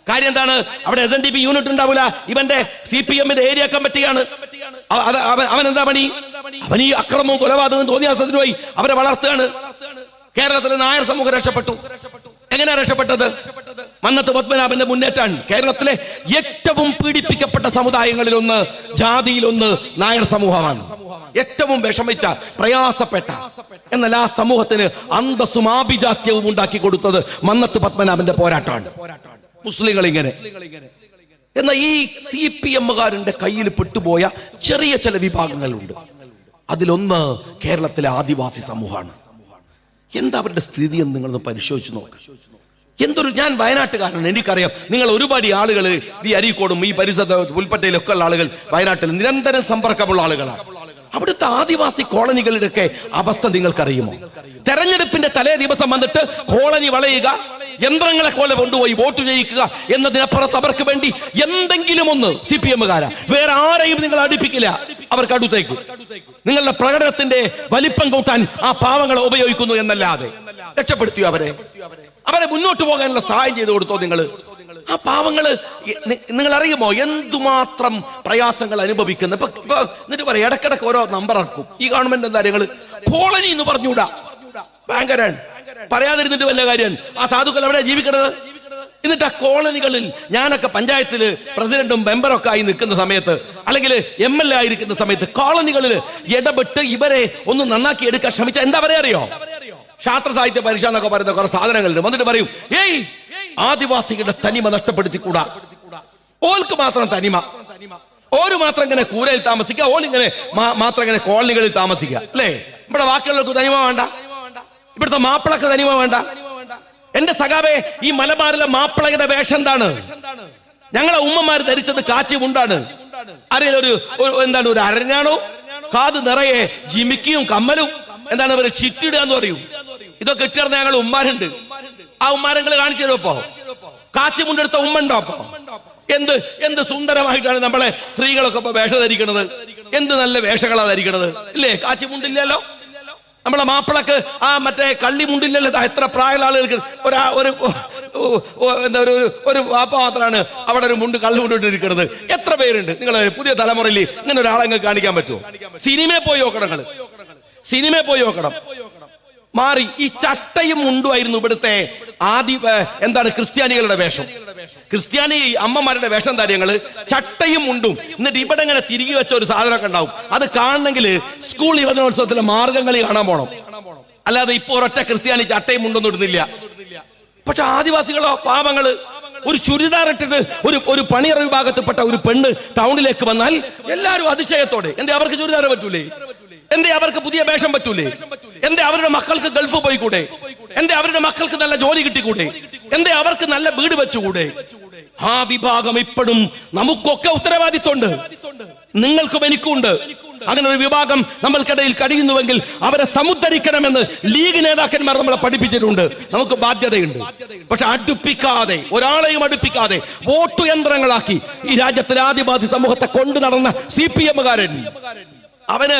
കാര്യം എന്താണ്? അവിടെ SNDP യൂണിറ്റ് ഉണ്ടാവില്ല. ഇവന്റെ CPM-ന്റെ ഏരിയ കമ്മിറ്റിയാണ്. അവൻ എന്താ പണി? അവൻ ഈ അക്രമവും കൊലപാതകവും തോന്നിയാസത്തിന് പോയി അവരെ വളർത്തുകയാണ്. കേരളത്തിലെ നായർ സമൂഹം രക്ഷപ്പെട്ടു. എങ്ങനെയാ രക്ഷപ്പെട്ടത്? മന്നത്ത് പത്മനാഭന്റെ മുന്നേറ്റാണ്. കേരളത്തിലെ ഏറ്റവും പീഡിപ്പിക്കപ്പെട്ട സമുദായങ്ങളിലൊന്ന്, ജാതിയിലൊന്ന് നായർ സമൂഹമാണ്. ഏറ്റവും വിഷമിച്ച, പ്രയാസപ്പെട്ട, എന്നാൽ ആ സമൂഹത്തിന് അന്തസ്സും ആഭിജാത്യവും ഉണ്ടാക്കി കൊടുത്തത് മന്നത്ത് പത്മനാഭന്റെ പോരാട്ടമാണ്. മുസ്ലിങ്ങൾ ഇങ്ങനെ. എന്നാൽ ഈ CPM-കാരന്റെ കയ്യിൽ പെട്ടുപോയ ചെറിയ ചില വിഭാഗങ്ങളുണ്ട്. അതിലൊന്ന് കേരളത്തിലെ ആദിവാസി സമൂഹമാണ്. എന്താ അവരുടെ സ്ഥിതി എന്ന് നിങ്ങളൊന്ന് പരിശോധിച്ച് നോക്ക്. ഞാൻ വയനാട്ടുകാരനാണ്, എനിക്കറിയാം. നിങ്ങൾ ഒരുപാട് ആളുകൾ ഈ അരീക്കോടും ഈ പരിസരത്ത് പുൽപ്പറ്റയിലൊക്കെ ഉള്ള ആളുകൾ വയനാട്ടിൽ നിരന്തരം സമ്പർക്കമുള്ള ആളുകളാണ്. അവിടുത്തെ ആദിവാസി കോളനികളുടെയൊക്കെ അവസ്ഥ നിങ്ങൾക്കറിയുമോ? തെരഞ്ഞെടുപ്പിന്റെ തലേ ദിവസം വന്നിട്ട് കോളനി വളയുക, യന്ത്രങ്ങളെ പോലെ കൊണ്ടുപോയി വോട്ട് ചെയ്യിക്കുക എന്നതിനപ്പുറത്ത് അവർക്ക് വേണ്ടി എന്തെങ്കിലും ഒന്ന് CPM-കാരാ വേറെ ആരെയും നിങ്ങൾ അടുപ്പിക്കില്ല. അവർക്ക് അടുത്തേക്ക് നിങ്ങളുടെ പ്രകടനത്തിന്റെ വലിപ്പം കൂട്ടാൻ ആ പാവങ്ങളെ ഉപയോഗിക്കുന്നു എന്നല്ലാതെ രക്ഷപ്പെടുത്തിയോ? അവരെ മുന്നോട്ട് പോകാനുള്ള സഹായം ചെയ്തു കൊടുത്തോ നിങ്ങൾ? ആ പാവങ്ങള് നിങ്ങൾ അറിയുമോ എന്തുമാത്രം പ്രയാസങ്ങൾ അനുഭവിക്കുന്ന? എന്നിട്ട് പറയാം, ഇടക്കിടക്ക് ഓരോ നമ്പർ ഇറക്കും ഈ ഗവൺമെന്റ്. എന്താ നിങ്ങൾ കോളനി എന്ന് പറഞ്ഞൂടാ, ഭയങ്കരാണ്. പറയാതിരുന്നിട്ട് വല്ല കാര്യം. ആ സാധുക്കൾ എവിടെ ജീവിക്കണത്? എന്നിട്ട് ആ കോളനികളിൽ ഞാനൊക്കെ പഞ്ചായത്തിൽ പ്രസിഡന്റും മെമ്പറൊക്കെ ആയി നിൽക്കുന്ന സമയത്ത്, അല്ലെങ്കിൽ MLA ആയിരിക്കുന്ന സമയത്ത് കോളനികളിൽ ഇടപെട്ട് ഇവരെ ഒന്ന് നന്നാക്കി എടുക്കാൻ ശ്രമിച്ച എന്താ പറയാ അറിയോ? ശാസ്ത്ര സാഹിത്യ പരീക്ഷ എന്നൊക്കെ പറയുന്ന കുറെ സാധനങ്ങളുണ്ട്. വന്നിട്ട് പറയും, ഏയ് ആദിവാസികളുടെ തനിമ നഷ്ടപ്പെടുത്തിക്കൂടാ, ഓൾക്ക് മാത്രം തനിമ, ഓര് മാത്രം ഇങ്ങനെ കൂരയിൽ താമസിക്കുക, ഓലിങ്ങനെ മാത്രം ഇങ്ങനെ കോളനികളിൽ താമസിക്കുക, അല്ലേ? ഇവിടെ ബാക്കിയുള്ളവർക്ക് തനിമ വേണ്ട, ഇവിടുത്തെ മാപ്പിളക്ക് തനിമ വേണ്ട. എന്റെ സഖാവേ, ഈ മലബാറിലെ മാപ്പിളയുടെ വേഷം എന്താണ്? ഞങ്ങളെ ഉമ്മമാർ ധരിച്ചത് കാച്ചി മുണ്ടാണ്. അറിയില്ല, എന്താണ്, ഒരു അരഞ്ഞാണോ, കാത് നിറയെ ജിമിക്കിയും കമ്മലും, എന്താണ് ഇവര് ചിറ്റിടുക എന്ന് പറയും. ഇതൊക്കെ ഇട്ടിരുന്ന ഞങ്ങൾ ഉമ്മാരുണ്ട്. ആ ഉമ്മാരങ്ങൾ കാണിച്ചു തരുമപ്പോ? കാച്ചി മുണ്ടെടുത്ത ഉമ്മ ഉണ്ടോ? അപ്പൊ എന്ത് സുന്ദരമായിട്ടാണ് നമ്മളെ സ്ത്രീകളൊക്കെ ഇപ്പൊ വേഷം ധരിക്കണത്. എന്ത് നല്ല വേഷങ്ങളാ ധരിക്കണത്, ഇല്ലേ? കാച്ചി മുണ്ടില്ലല്ലോ നമ്മളെ മാപ്പിളക്ക്. ആ മറ്റേ കള്ളി മുണ്ടില്ലല്ലോ. എത്ര പ്രായമുള്ള ആളുകൾക്ക് ഒരു വാപ്പ മാത്രമാണ് അവിടെ ഒരു മുണ്ട് കള്ളി മുണ്ടിട്ടിരിക്കുന്നത്. എത്ര പേരുണ്ട്? നിങ്ങൾ പുതിയ തലമുറയിൽ ഇങ്ങനെ ഒരാളെ കാണിക്കാൻ പറ്റുമോ? സിനിമയിൽ പോയി നോക്കണം, സിനിമയിൽ പോയി നോക്കണം. മാറി. ഈ ചട്ടയും മുണ്ടുമായിരുന്നു ഇവിടുത്തെ എന്താണ് ക്രിസ്ത്യാനികളുടെ വേഷം. ക്രിസ്ത്യാനി അമ്മമാരുടെ വേഷം കാര്യങ്ങള് ചട്ടയും മുണ്ടും. എന്നിട്ട് ഇവിടെ ഇങ്ങനെ തിരികെ വെച്ച ഒരു സാധനമൊക്കെ ഉണ്ടാവും. അത് കാണണമെങ്കിൽ സ്കൂൾ യുവജനോത്സവത്തിലെ മാർഗംകളി കാണാൻ പോണം. അല്ലാതെ ഇപ്പൊ ഒരൊറ്റ ക്രിസ്ത്യാനി ചട്ടയും മുണ്ടൊന്നും ഇടുന്നില്ല. പക്ഷെ ആദിവാസികളോ പാവങ്ങള് ഒരു ചുരിദാർ ഇട്ടിട്ട് ഒരു പണിയറ വിഭാഗത്തിൽപ്പെട്ട ഒരു പെണ്ണ് ടൗണിലേക്ക് വന്നാൽ എല്ലാവരും അതിശയത്തോടെ, എന്തേ അവർക്ക് ചുരിദാർ പറ്റൂലേ? എന്തേ അവർക്ക് പുതിയ വേഷം പറ്റൂലേ? എന്തേ അവരുടെ മക്കൾക്ക് ഗൾഫ് പോയിക്കൂടെ? എന്തേ അവരുടെ മക്കൾക്ക് നല്ല ജോലി കിട്ടിക്കൂടെ? എന്തേ അവർക്ക് നല്ല വീട് വെച്ചുകൂടെ? ആ വിഭാഗം ഇപ്പോഴും നമുക്കൊക്കെ ഉത്തരവാദിത്വമുണ്ട്, നിങ്ങൾക്കും എനിക്കും ഉണ്ട്. അങ്ങനെ ഒരു വിഭാഗം നമ്മൾക്കിടയിൽ കഴിയുന്നുവെങ്കിൽ അവരെ സമുദ്ധരിക്കണമെന്ന് ലീഗ് നേതാക്കന്മാർ നമ്മളെ പഠിപ്പിച്ചിട്ടുണ്ട്. നമുക്ക് ബാധ്യതയുണ്ട്. പക്ഷെ അടുപ്പിക്കാതെ, ഒരാളെയും അടുപ്പിക്കാതെ വോട്ടു യന്ത്രങ്ങളാക്കി ഈ രാജ്യത്തിലെ ആദിവാസി സമൂഹത്തെ കൊണ്ടു നടന്ന CPM-കാരൻ, അവന്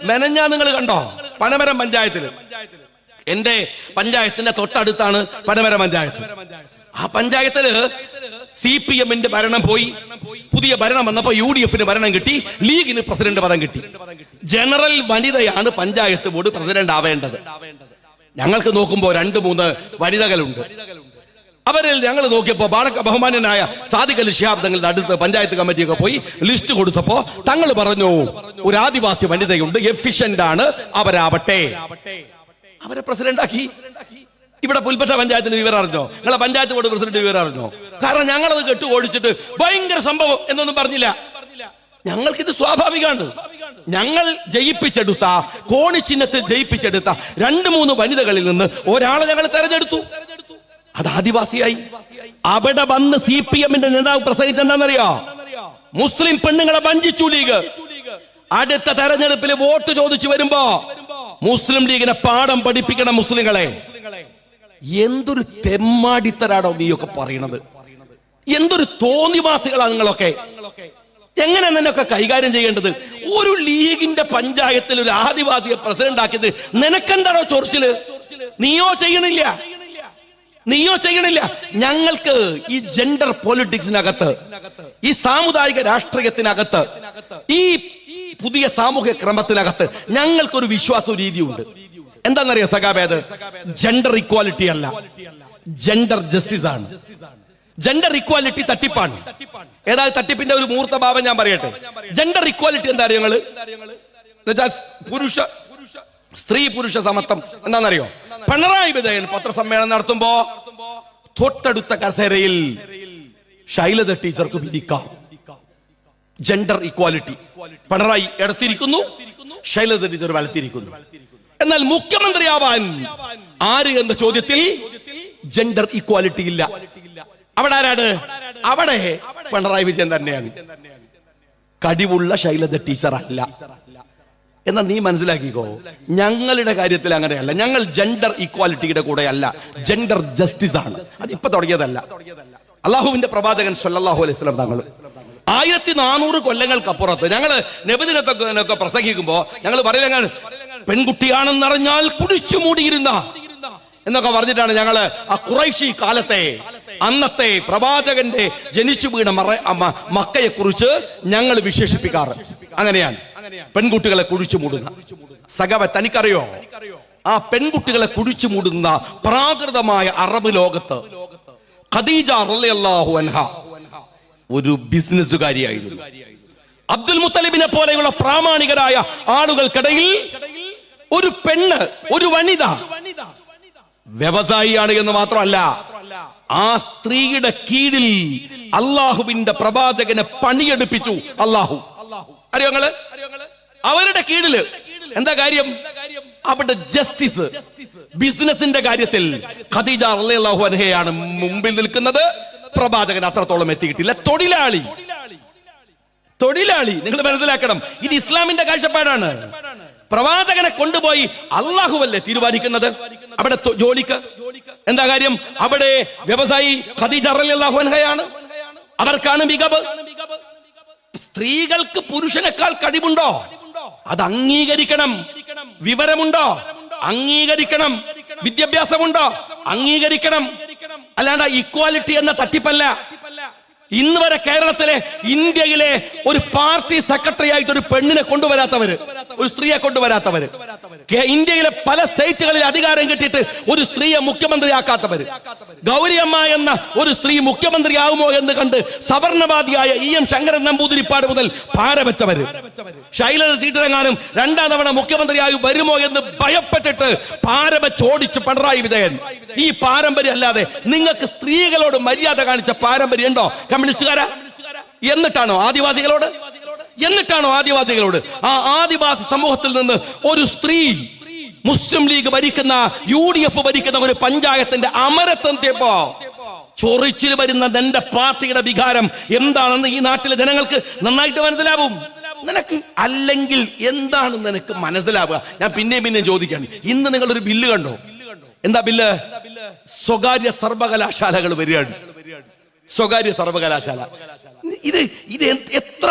മെനഞ്ഞാ നിങ്ങൾ കണ്ടോ? പനമരം പഞ്ചായത്തിൽ, എന്റെ പഞ്ചായത്തിന്റെ തൊട്ടടുത്താണ് പനമരം പഞ്ചായത്ത്. ആ പഞ്ചായത്തില് CPM-ന്റെ ഭരണം പോയി, പുതിയ ഭരണം വന്നപ്പോ UDF-ന് ഭരണം കിട്ടി, ലീഗിന് പ്രസിഡന്റ് പദം കിട്ടി. ജനറൽ വനിതയാണ് പഞ്ചായത്ത് ബോർഡ് പ്രസിഡന്റ് ആവേണ്ടത്. ഞങ്ങൾക്ക് നോക്കുമ്പോ 2-3 വനിതകളുണ്ട്. അവരിൽ ഞങ്ങൾ നോക്കിയപ്പോ ബഹുമാന്യനായ സാദിഖ് അലി ശിഹാബ് തങ്ങളുടെ അടുത്ത് പഞ്ചായത്ത് കമ്മിറ്റിയൊക്കെ പോയി ലിസ്റ്റ് കൊടുത്തപ്പോ തങ്ങൾ പറഞ്ഞു, ഒരു ആദിവാസി വനിതയുണ്ട്, എഫിഷ്യന്റ് ആണ്, അവരാവട്ടെ. അവരെ പ്രസിഡന്റ് ആക്കി. ഇവിടെ പുൽപ്പറ്റ പഞ്ചായത്തിന് വിവരം അറിഞ്ഞോ? നിങ്ങളെ പഞ്ചായത്ത് ബോർഡ് പ്രസിഡന്റ് വിവരം അറിഞ്ഞോ? കാരണം ഞങ്ങളത് കെട്ടു ഓടിച്ചിട്ട് ഭയങ്കര സംഭവം എന്നൊന്നും പറഞ്ഞില്ല. ഞങ്ങൾക്കിത് സ്വാഭാവികമാണ്. ഞങ്ങൾ ജയിപ്പിച്ചെടുത്ത, കോണി ചിഹ്നത്തിൽ ജയിപ്പിച്ചെടുത്ത 2-3 വനിതകളിൽ നിന്ന് ഒരാളെ ഞങ്ങൾ തെരഞ്ഞെടുത്തു. അത് ആദിവാസിയായി. അവിടെ വന്ന് CPM-ന്റെ നേതാവ് പ്രസംഗിച്ചെന്താണെന്നറിയോ? മുസ്ലിം പെണ്ണുങ്ങളെ വഞ്ചിച്ചു ലീഗ്. അടുത്ത തെരഞ്ഞെടുപ്പിൽ വോട്ട് ചോദിച്ചു വരുമ്പോ മുസ്ലിം ലീഗിനെ പാഠം പഠിപ്പിക്കണം മുസ്ലിങ്ങളെ. എന്തൊരു തെമ്മാടിത്തരാണോ നീയൊക്കെ പറയണത്? എന്തൊരു തോന്നിവാസികളാണ് നിങ്ങളൊക്കെ. എങ്ങനെ നിന്നൊക്കെ കൈകാര്യം ചെയ്യേണ്ടത്? ഒരു ലീഗിന്റെ പഞ്ചായത്തിൽ ഒരു ആദിവാസിയെ പ്രസിഡന്റ് ആക്കിയത് നിനക്കെന്താണോ ചൊറിച്ചില്? നീയോ ചെയ്യണില്ല. ഞങ്ങൾക്ക് ഈ ജെൻഡർ പൊളിറ്റിക്സിനകത്ത്, ഈ സാമുദായിക രാഷ്ട്രീയത്തിനകത്ത്, ഈ പുതിയ സാമൂഹ്യ ക്രമത്തിനകത്ത് ഞങ്ങൾക്കൊരു വിശ്വാസ രീതിയുണ്ട്. എന്താണെന്നറിയോ സഖാബേ? അത് ജെൻഡർ ഇക്വാലിറ്റി അല്ല, ജെൻഡർ ജസ്റ്റിസ് ആണ്. ജെൻഡർ ഇക്വാലിറ്റി തട്ടിപ്പാണ്. ഏതായാലും തട്ടിപ്പിന്റെ ഒരു മൂർത്ത ഭാവം ഞാൻ പറയട്ടെ. ജെൻഡർ ഇക്വാലിറ്റി എന്താ അറിയോ നിങ്ങള്? സ്ത്രീ പുരുഷ സമത്വം എന്താണെന്നറിയോ? പിണറായി വിജയൻ പത്രസമ്മേളനം നടത്തുമ്പോ തൊട്ടടുത്ത കസേരയിൽ ശൈലജ ടീച്ചർക്ക് വിധിക്കാം. Gender equality. പിണറായി ഇടത്തിരിക്കുന്നു, ശൈലജ ടീച്ചർ വലത്തിരിക്കുന്നു. എന്നാൽ മുഖ്യമന്ത്രിയാവാൻ ആര് എന്ന ചോദ്യത്തിൽ ജെൻഡർ ഇക്വാലിറ്റി ഇല്ല. അവിടെ ആരാണ്? അവിടെ പിണറായി വിജയൻ തന്നെയാണ്. കഴിവുള്ള ശൈലജ ടീച്ചർ അല്ല. എന്നാൽ നീ മനസ്സിലാക്കിക്കോ, ഞങ്ങളുടെ കാര്യത്തിൽ അങ്ങനെയല്ല. ഞങ്ങൾ ജെൻഡർ ഇക്വാലിറ്റിയുടെ കൂടെ അല്ല, ജെൻഡർ ജസ്റ്റിസ് ആണ്. അത് ഇപ്പൊ തുടങ്ങിയതല്ല. അള്ളാഹുവിന്റെ പ്രവാചകൻ സല്ലല്ലാഹു അലൈഹി വസല്ലം തങ്ങൾ 1400 കൊല്ലങ്ങൾക്കപ്പുറത്ത് ഞങ്ങള് നബിദിനത്തൊക്കെ പ്രസംഗിക്കുമ്പോ ഞങ്ങൾ പറയില്ല, പെൺകുട്ടിയാണെന്നറിഞ്ഞാൽ കുടിച്ചു മൂടിയിരുന്ന എന്നൊക്കെ പറഞ്ഞിട്ടാണ് ഞങ്ങള് ആ ഖുറൈശി കാലത്തെ, അന്നത്തെ പ്രവാചകന്റെ ജനിച്ചു വീണ മക്കയെ കുറിച്ച് ഞങ്ങൾ വിശേഷിപ്പിക്കാറ്. അങ്ങനെയാണ് പെൺകുട്ടികളെ കുഴിച്ചു മൂടുന്ന. സഖാവേ, തനിക്കറിയോ ആ പെൺകുട്ടികളെ കുഴിച്ചു മൂടുന്ന പ്രാകൃതമായ അറബ് ലോകത്ത് ഖദീജ റളിയല്ലാഹു അൻഹ ഒരു ബിസിനസ്സുകാരിയായിരുന്നു. അബ്ദുൽ മുത്തലിബിനെ പോലെയുള്ള പ്രാമാണികരായ ആളുകൾക്കിടയിൽ ഒരു പെണ്ണ്, ഒരു വനിത വ്യവസായിയാണ് എന്ന് മാത്രമല്ല, ആ സ്ത്രീയുടെ കീഴിൽ അള്ളാഹുവിന്റെ പ്രവാചകനെ പണിയെടുപ്പിച്ചു. അള്ളാഹു അറിയോ നിങ്ങള്? അവരുടെ കീഴില് എന്താ കാര്യം? അവിടെ ജസ്റ്റിസ്, ബിസിനസിന്റെ കാര്യത്തിൽ ഖദീജ റളിയല്ലാഹു അൻഹയാണ് മുമ്പിൽ നിൽക്കുന്നത്. പ്രവാചകൻ അത്രത്തോളം എത്തിയിട്ടില്ല. തൊഴിലാളി നിങ്ങൾ മനസ്സിലാക്കണം, ഇത് ഇസ്ലാമിന്റെ കാഴ്ചപ്പാടാണ്. പ്രവാചകനെ കൊണ്ടുപോയി അള്ളാഹുവല്ലേ തീരുമാനിക്കുന്നത് അവിടെ ജോലിക്ക്? എന്താ കാര്യം? അവിടെ വ്യവസായി ഖദീജ റളിയല്ലാഹു അൻഹയാണ്, അവർക്കാണ് മികവ്. സ്ത്രീകൾക്ക് പുരുഷനേക്കാൾ കഴിവുണ്ടോ? അത് അംഗീകരിക്കണം. വിവരമുണ്ടോ? അംഗീകരിക്കണം. വിദ്യാഭ്യാസമുണ്ടോ? അംഗീകരിക്കണം. അല്ലാണ്ട് ഇക്വാലിറ്റി എന്ന തട്ടിപ്പല്ല. ഇന്ന് വരെ കേരളത്തിലെ, ഇന്ത്യയിലെ ഒരു പാർട്ടി സെക്രട്ടറി ആയിട്ട് ഒരു പെണ്ണിനെ കൊണ്ടുവരാത്തവര്, ഒരു സ്ത്രീയെ കൊണ്ടുവരാത്തവര്, ഇന്ത്യയിലെ പല സ്റ്റേറ്റുകളിൽ അധികാരം കിട്ടിയിട്ട് ഒരു സ്ത്രീയെ മുഖ്യമന്ത്രിയാക്കാത്തവര്, ഗൗരിയമ്മ എന്ന ഒരു സ്ത്രീ മുഖ്യമന്ത്രിയാവുമോ എന്ന് കണ്ട് സവർണവാദിയായ EM ശങ്കരൻ നമ്പൂതിരിപ്പാട് മുതൽ പാരവെച്ചവര്, ശൈലജ സീറ്റരങ്ങാനും 2ാം തവണ മുഖ്യമന്ത്രിയായി വരുമോ എന്ന് ഭയപ്പെട്ടിട്ട് പാരവെച്ചോടിച്ച് പിണറായി വിജയൻ. ഈ പാരമ്പര്യം അല്ലാതെ നിങ്ങൾക്ക് സ്ത്രീകളോട് മര്യാദ കാണിച്ച പാരമ്പര്യം ഉണ്ടോ കമ്മ്യൂണിസ്റ്റുകാരാ? എന്നിട്ടാണോ ആദിവാസികളോട് ആ ആദിവാസി സമൂഹത്തിൽ നിന്ന് ഒരു സ്ത്രീ മുസ്ലിം ലീഗ് ഭരിക്കുന്ന, UDF ഭരിക്കുന്ന ഒരു പഞ്ചായത്തിന്റെ അമരത്വത്തിയപ്പോ ചൊറിച്ചിൽ വരുന്ന എന്റെ പാർട്ടിയുടെ വികാരം എന്താണെന്ന് ഈ നാട്ടിലെ ജനങ്ങൾക്ക് നന്നായിട്ട് മനസ്സിലാവും. നിനക്ക് അല്ലെങ്കിൽ എന്താണ് നിനക്ക് മനസ്സിലാവുക? ഞാൻ പിന്നെയും ചോദിക്കാണ്, ഇന്ന് നിങ്ങളൊരു ബില്ല് കണ്ടോ? എന്താ ബില്ല്? സ്വകാര്യ സർവകലാശാലകൾ വരികയാണ്. സ്വകാര്യ സർവകലാശാല. ഇത് എത്ര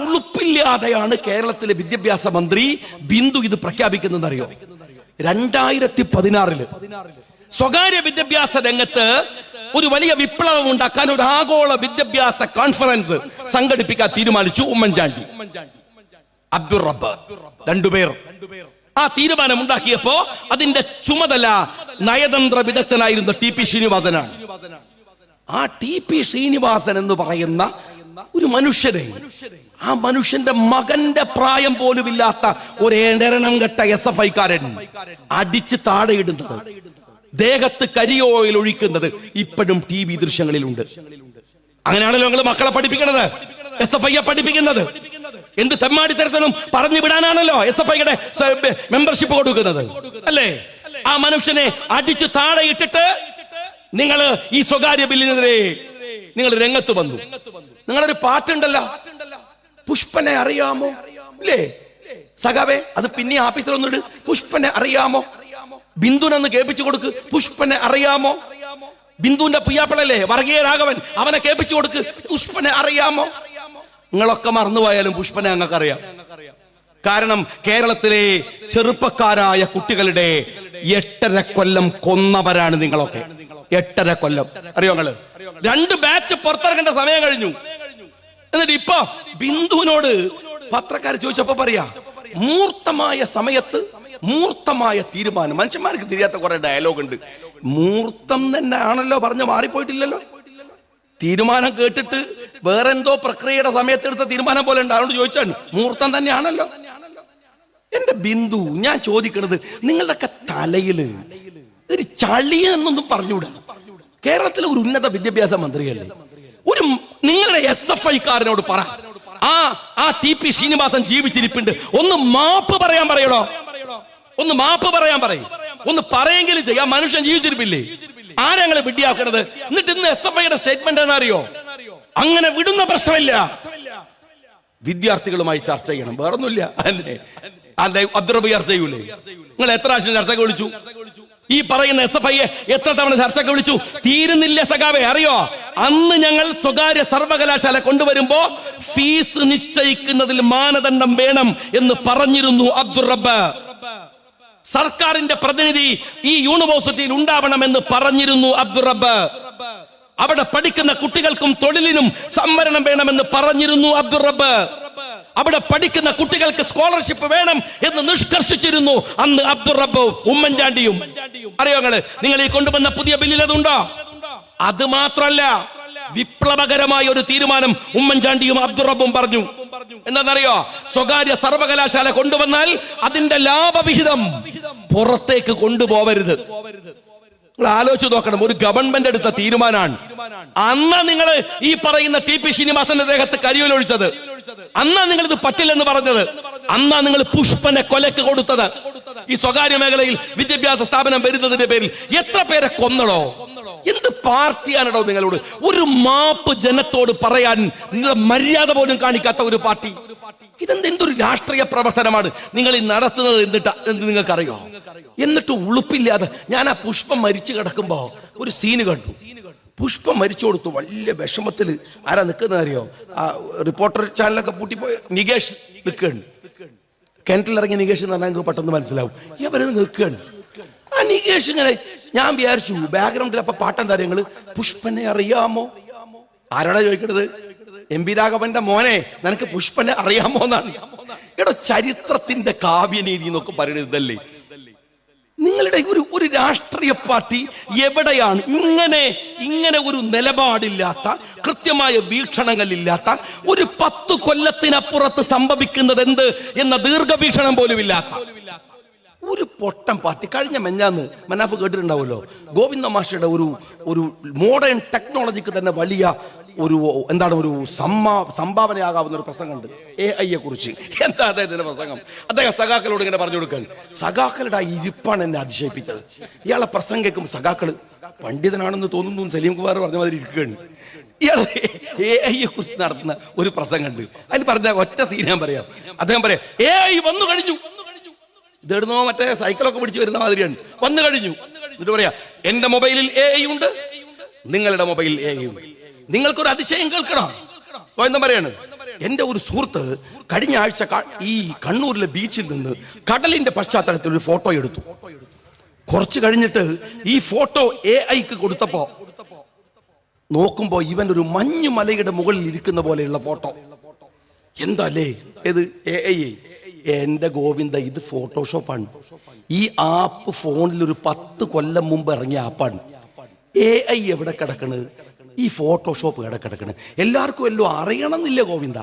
ഉളുപ്പില്ലാതെയാണ് കേരളത്തിലെ വിദ്യാഭ്യാസ മന്ത്രി ബിന്ദു ഇത് പ്രഖ്യാപിക്കുന്നത് അറിയോ? 2016 സ്വകാര്യ വിദ്യാഭ്യാസ രംഗത്ത് ഒരു വലിയ വിപ്ലവം ഉണ്ടാക്കാൻ ഒരു ആഗോള വിദ്യാഭ്യാസ കോൺഫറൻസ് സംഘടിപ്പിക്കാൻ തീരുമാനിച്ചു ഉമ്മൻചാണ്ടി, അബ്ദുൾ റബ്ബ്, രണ്ടുപേർ. ആ തീരുമാനം ഉണ്ടാക്കിയപ്പോ അതിന്റെ ചുമതല നയതന്ത്ര വിദഗ്ധനായിരുന്ന TP ശ്രീനിവാസനാണ്. ആ TP ശ്രീനിവാസൻ എന്ന് പറയുന്ന ഒരു മനുഷ്യനെ, ആ മനുഷ്യന്റെ മകന്റെ പ്രായം പോലും ഇല്ലാത്ത ഒരു എടരണം കെട്ട SFI-കാരൻ അടിച്ച് താഴെയിടുന്നത്, ദേഹത്ത് കരിയോയിൽ ഒഴിക്കുന്നത് ഇപ്പോഴും TV ദൃശ്യങ്ങളിലുണ്ട്. അങ്ങനെയാണല്ലോ നിങ്ങൾ മക്കളെ പഠിപ്പിക്കുന്നത്, SFI-യെ പഠിപ്പിക്കുന്നത്. എന്ത് തെമ്മാടിത്തരത്തിനും പറഞ്ഞു വിടാനാണല്ലോ SFI-യുടെ മെമ്പർഷിപ്പ് കൊടുക്കുന്നത്, അല്ലേ? ആ മനുഷ്യനെ അടിച്ച് താഴെയിട്ടിട്ട് നിങ്ങൾ ഈ സ്വകാര്യ ബില്ലിനെതിരെ നിങ്ങൾ രംഗത്ത് വന്നു. നിങ്ങളൊരു പാട്ടുണ്ടല്ലോ, പുഷ്പനെ അറിയാമോ? ഇല്ലേ സഖാവേ? അത് പിന്നെ ആഫീസിലൊന്നിട്ട് പുഷ്പനെ അറിയാമോ? ബിന്ദുനൊന്ന് കേൾപ്പിച്ചു കൊടുക്ക്, പുഷ്പനെ അറിയാമോ? ബിന്ദുവിന്റെ പുയ്യാപ്പിളല്ലേ വർഗീയ രാഘവൻ, അവനെ കേൾപ്പിച്ചു കൊടുക്ക്, പുഷ്പനെ അറിയാമോ? നിങ്ങളൊക്കെ മറന്നുപോയാലും പുഷ്പനെ ഞങ്ങൾക്ക് അറിയാം. കാരണം കേരളത്തിലെ ചെറുപ്പക്കാരായ കുട്ടികളുടെ 8.5 കൊല്ലം കൊന്നവരാണ് നിങ്ങളൊക്കെ. 8.5 കൊല്ലം അറിയോ നിങ്ങള്? 2 ബാച്ച് പുറത്തിറങ്ങേണ്ട സമയം കഴിഞ്ഞു. എന്നിട്ട് ഇപ്പൊ ബിന്ദുവിനോട് പത്രക്കാർ ചോദിച്ചപ്പോ പറയാ, മൂർത്തമായ സമയത്ത് മൂർത്തമായ തീരുമാനം. മനുഷ്യന്മാർക്ക് തിരിയാത്ത കുറെ ഡയലോഗ് ഉണ്ട്. മൂർത്തം തന്നെ ആണല്ലോ പറഞ്ഞ് മാറിപ്പോയിട്ടില്ലല്ലോ. തീരുമാനം കേട്ടിട്ട് വേറെ എന്തോ പ്രക്രിയയുടെ സമയത്ത് എടുത്ത തീരുമാനം പോലെ ഉണ്ട്. അതുകൊണ്ട് ചോദിച്ചാണ്, മൂർത്തം തന്നെയാണല്ലോ. എന്റെ ബിന്ദു, ഞാൻ ചോദിക്കണത്, നിങ്ങളുടെയൊക്കെ തലയില് ഒരു ചളിയെന്നൊന്നും പറഞ്ഞൂടാ. കേരളത്തിലെ ഒരു ഉന്നത വിദ്യാഭ്യാസ മന്ത്രിയല്ലേ, ഒരു നിങ്ങളുടെ SFI-കാരനോട് പറ, ആ TP ശ്രീനിവാസൻ ജീവിച്ചിരിപ്പുണ്ട്, ഒന്ന് മാപ്പ് പറയാൻ പറയണോ? ഒന്ന് മാപ്പ് പറയാൻ പറയും. ഒന്ന് പറയെങ്കിലും ചെയ്യാം. മനുഷ്യൻ ജീവിച്ചിരിപ്പില്ലേ? ആരെങ്കിലും വിഡ്ഢിയാക്കണത്? എന്നിട്ട് ഇന്ന് SFI-യുടെ സ്റ്റേറ്റ്മെന്റ് എന്നറിയോ? അങ്ങനെ വിടുന്ന പ്രശ്നമില്ല, വിദ്യാർത്ഥികളുമായി ചർച്ച ചെയ്യണം, വേറൊന്നുമില്ല. അബ്ദുറബ് ചർച്ച ചെയ്യൂലേ? നിങ്ങൾ എത്ര പ്രാവശ്യം ചർച്ചയ്ക്ക് വിളിച്ചു? ഈ പറയുന്ന SFI-യെ എത്ര തവണ ചർച്ചയ്ക്ക് വിളിച്ചു? തീരുന്നില്ല സഖാവേ. അറിയോ, അന്ന് ഞങ്ങൾ സ്വകാര്യ സർവകലാശാല കൊണ്ടുവരുമ്പോ ഫീസ് നിശ്ചയിക്കുന്നതിൽ മാനദണ്ഡം വേണം എന്ന് പറഞ്ഞിരുന്നു അബ്ദുൾ റബ്ബ്. സർക്കാരിന്റെ പ്രതിനിധി ഈ യൂണിവേഴ്സിറ്റിയിൽ ഉണ്ടാവണമെന്ന് പറഞ്ഞിരുന്നു അബ്ദുൾ റബ്ബ്. അവിടെ പഠിക്കുന്ന കുട്ടികൾക്കും തൊഴിലിനും സംവരണം വേണമെന്ന് പറഞ്ഞിരുന്നു അബ്ദുൾ റബ്ബ്. അവിടെ പഠിക്കുന്ന കുട്ടികൾക്ക് സ്കോളർഷിപ്പ് വേണം എന്ന് നിഷ്കർഷിച്ചിരുന്നു അന്ന് അബ്ദുൾ റബ്ബും ഉമ്മൻചാണ്ടിയും. അറിയോ നിങ്ങൾ ഈ കൊണ്ടുവന്ന പുതിയ ബില്ലിൽ അതുണ്ടോ? അത് മാത്രല്ല, വിപ്ലവകരമായ ഒരു തീരുമാനം ഉമ്മൻചാണ്ടിയും അബ്ദുറബ്ബും പറഞ്ഞു. എന്താണെന്നറിയോ? സ്വകാര്യ സർവകലാശാല കൊണ്ടുവന്നാൽ അതിന്റെ ലാഭവിഹിതം പുറത്തേക്ക് കൊണ്ടുപോവരുത്. നിങ്ങൾ ആലോചിച്ച് നോക്കണം, ഒരു ഗവൺമെന്റ് എടുത്ത തീരുമാനമാണ്. അന്ന് നിങ്ങൾ ഈ പറയുന്ന ടി പി ശ്രീനിവാസന്റെ ദേഹത്ത് കരിയോലൊഴിച്ചത്, അന്നാ നിങ്ങൾ ഇത് പറ്റില്ലെന്ന് പറഞ്ഞത്, അന്നാ നിങ്ങൾ പുഷ്പനെ കൊലക്ക് കൊടുത്തത്. ഈ സ്വകാര്യ മേഖലയിൽ വിദ്യാഭ്യാസ സ്ഥാപനം വരുന്നതിന്റെ പേരിൽ എത്ര പേരെ കൊന്നടോ? എന്ത് പാർട്ടിയാണോ നിങ്ങളോട്? ഒരു മാപ്പ് ജനത്തോട് പറയാൻ നിങ്ങളുടെ മര്യാദ പോലും കാണിക്കാത്ത ഒരു പാർട്ടി. എന്തൊരു രാഷ്ട്രീയ പ്രവർത്തനമാണ് നിങ്ങൾ ഈ നടത്തുന്നത് എന്ന് നിങ്ങൾക്കറിയോ? എന്നിട്ട് ഉളുപ്പില്ലാതെ ഞാൻ ആ പുഷ്പം മരിച്ചു കിടക്കുമ്പോ ഒരു സീന് കണ്ടു. പുഷ്പം മരിച്ചു കൊടുത്തു, വലിയ വിഷമത്തിൽ. ആരാ നിൽക്കുന്നത് അറിയോ? ആ റിപ്പോർട്ടർ ചാനലൊക്കെ പൂട്ടിപ്പോയ നികേഷ് നിൽക്കുകയാണ്. കിണറ്റിലിറങ്ങിയ നികേഷ് എന്ന് പറഞ്ഞാൽ നിങ്ങൾക്ക് പെട്ടെന്ന് മനസ്സിലാവും. ഇവരത് നിൽക്കുകയാണ്. ആ നികേഷ് ഇങ്ങനെ, ഞാൻ വിചാരിച്ചു ബാക്ക്ഗ്രൗണ്ടിൽ അപ്പൊ പാട്ടെന്താ നിങ്ങള് പുഷ്പനെ അറിയാമോ? ആരോടാ ചോദിക്കണത്? എം പി രാഘവന്റെ മോനെ, നിനക്ക് പുഷ്പനെ അറിയാമോ എന്നാണ്. എടോ, ചരിത്രത്തിന്റെ കാവ്യനീതി എന്നൊക്കെ പറയുന്നത് ഇതല്ലേ? നിങ്ങളുടെ ഒരു രാഷ്ട്രീയ പാർട്ടി എവിടെയാണ് ഇങ്ങനെ ഒരു നിലപാടില്ലാത്ത, കൃത്യമായ വീക്ഷണങ്ങളില്ലാത്ത, ഒരു 10 കൊല്ലത്തിനപ്പുറത്ത് സംഭവിക്കുന്നത് എന്ത് എന്ന ദീർഘവീക്ഷണം പോലും ഇല്ലാത്ത ഒരു പൊട്ടം പാർട്ടി. കഴിഞ്ഞ മെഞ്ഞാന്ന് മനാഫ് കേട്ടിട്ടുണ്ടാവുമല്ലോ, ഗോവിന്ദ മാഷയുടെ ഒരു മോഡേൺ ടെക്നോളജിക്ക് തന്നെ വലിയ ഒരു സംഭാവനയാകാവുന്ന ഒരു പ്രസംഗമുണ്ട് AI കുറിച്ച്. എന്താ അദ്ദേഹത്തിന്റെ പ്രസംഗം? അദ്ദേഹം സഖാക്കളോട് ഇങ്ങനെ പറഞ്ഞു കൊടുക്കാൻ. സഖാക്കളുടെ ആ ഇരിപ്പാണ് എന്നെ അതിശയിപ്പിച്ചത്. ഇയാളെ പ്രസംഗിക്കും സഖാക്കള് പണ്ഡിതനാണെന്ന് തോന്നുന്നു. സലീം കുമാർ പറഞ്ഞ മാതിരി ഇരിക്കുകയാണ്. ഇയാൾ AI കുറിച്ച് നടത്തുന്ന ഒരു പ്രസംഗമുണ്ട്. അതിന് പറഞ്ഞ ഒറ്റ സീൻ ഞാൻ പറയാം. അദ്ദേഹം പറയാം, AI വന്നു കഴിഞ്ഞു. ഇതെടുന്നോ മറ്റേ സൈക്കിളൊക്കെ പിടിച്ച് വരുന്ന മാതിരിയാണ്. വന്നു കഴിഞ്ഞു. എന്നിട്ട് പറയാ, എന്റെ മൊബൈലിൽ AI ഉണ്ട്, നിങ്ങളുടെ മൊബൈലിൽ AI ഉണ്ട്. നിങ്ങൾക്കൊരു അതിശയം കേൾക്കണം. എന്താ പറയാണ്? എന്റെ ഒരു സുഹൃത്ത് കഴിഞ്ഞ ആഴ്ച ഈ കണ്ണൂരിലെ ബീച്ചിൽ നിന്ന് കടലിന്റെ പശ്ചാത്തലത്തിൽ ഒരു ഫോട്ടോ എടുത്തു. കുറച്ച് കഴിഞ്ഞിട്ട് ഈ ഫോട്ടോ AIക്ക് കൊടുത്തപ്പോ നോക്കുമ്പോ ഇവൻ ഒരു മഞ്ഞുമലയുടെ മുകളിൽ ഇരിക്കുന്ന പോലെയുള്ള ഫോട്ടോ. എന്താ അല്ലേ ഏത് AI? എന്റെ ഗോവിന്ദ, ഇത് ഫോട്ടോഷോപ്പാണ്. ഈ ആപ്പ് ഫോണിൽ ഒരു 10 കൊല്ലം മുമ്പ് ഇറങ്ങിയ ആപ്പാണ്. AI എവിടെ കിടക്കണ്? ഈ ഫോട്ടോഷോപ്പ് എവിടെ കിടക്കണ്? എല്ലാവർക്കും എല്ലാം അറിയണമെന്നില്ല ഗോവിന്ദ.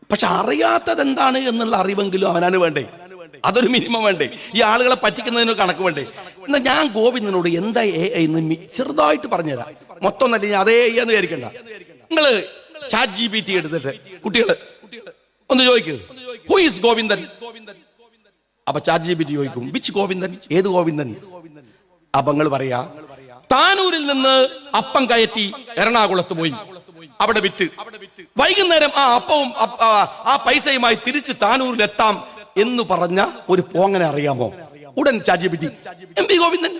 പക്ഷെ അറിയാത്തത് എന്താണ് എന്നുള്ള അറിവെങ്കിലും അവനാണ് വേണ്ടേ? അതൊരു മിനിമം വേണ്ടേ? ഈ ആളുകളെ പറ്റിക്കുന്നതിന് കണക്ക് വേണ്ടേ? എന്നാ ഞാൻ ഗോവിന്ദനോട് എന്താ AI എന്ന് ചെറുതായിട്ട് പറഞ്ഞുതരാം. മൊത്തം നല്ല ഞാൻ അതേ എന്ന് വിചാരിക്കണ്ട. നിങ്ങള് ChatGPT എടുത്തിട്ട് കുട്ടികള് ഒന്ന് ചോദിക്കൂ, ഹു ഈസ് ഗോവിന്ദൻ? അപ്പൊ ChatGPT ചോദിക്കും, വിച്ച് ഗോവിന്ദൻ? ഏത് ഗോവിന്ദൻ? അപ്പൊ നിങ്ങൾ പറയാ, താനൂരിൽ നിന്ന് അപ്പം കയറ്റി എറണാകുളത്ത് പോയി, അവിടെ വിറ്റ് വൈകുന്നേരം ആ അപ്പവും ആ പൈസയുമായി തിരിച്ച് താനൂരിലെത്താം എന്ന് പറഞ്ഞ ഒരു പോങ്ങനെ അറിയാമോ? ഉടൻ ChatGPT MP ഗോവിന്ദൻ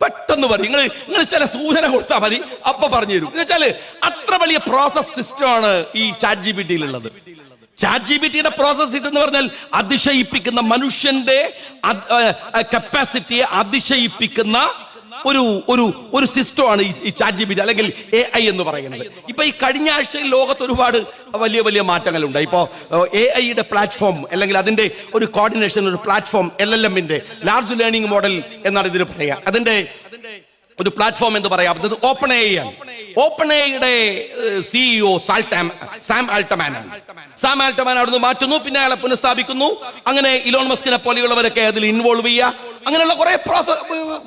പെട്ടെന്ന് പറയും. നിങ്ങൾ ചില സൂചന കൊടുത്താൽ മതി, അപ്പൊ പറഞ്ഞു തരും. എന്നുവെച്ചാല് അത്ര വലിയ പ്രോസസ് സിസ്റ്റമാണ് ഈ ChatGPT-യിലുള്ളത്. ChatGPT-യുടെ പ്രോസസ് എന്ന് പറഞ്ഞാൽ അതിശയിപ്പിക്കുന്ന, മനുഷ്യന്റെ കപ്പാസിറ്റിയെ അതിശയിപ്പിക്കുന്ന ഒരു സിസ്റ്റമാണ് ഈ ChatGPT അല്ലെങ്കിൽ AI എന്ന് പറയുന്നത്. ഇപ്പൊ ഈ കഴിഞ്ഞ ആഴ്ചയിൽ ലോകത്ത് ഒരുപാട് വലിയ വലിയ മാറ്റങ്ങൾ ഉണ്ടായി. ഇപ്പോ AI-യുടെ പ്ലാറ്റ്ഫോം അല്ലെങ്കിൽ അതിന്റെ ഒരു കോർഡിനേഷൻ, ഒരു പ്ലാറ്റ്ഫോം, LLM-ന്റെ ലാർജ് ലേണിംഗ് മോഡൽ എന്നാണ് ഇതിന് പറയാ. അതിന്റെ ഒരു പ്ലാറ്റ്ഫോം എന്ന് പറയാം, OpenAI ആണ്. OpenAI-യുടെ CEO സാം ആൾട്ടമാൻ ആണ്. സാം ആൾട്ടമാൻ അവിടുന്ന് മാറ്റുന്നു, പിന്നെ അയാളെ പുനഃസ്ഥാപിക്കുന്നു. അങ്ങനെ ഇലോൺ മസ്കിനെ പോലെയുള്ളവരൊക്കെ അതിൽ ഇൻവോൾവ് ചെയ്യുക, അങ്ങനെയുള്ള കുറെ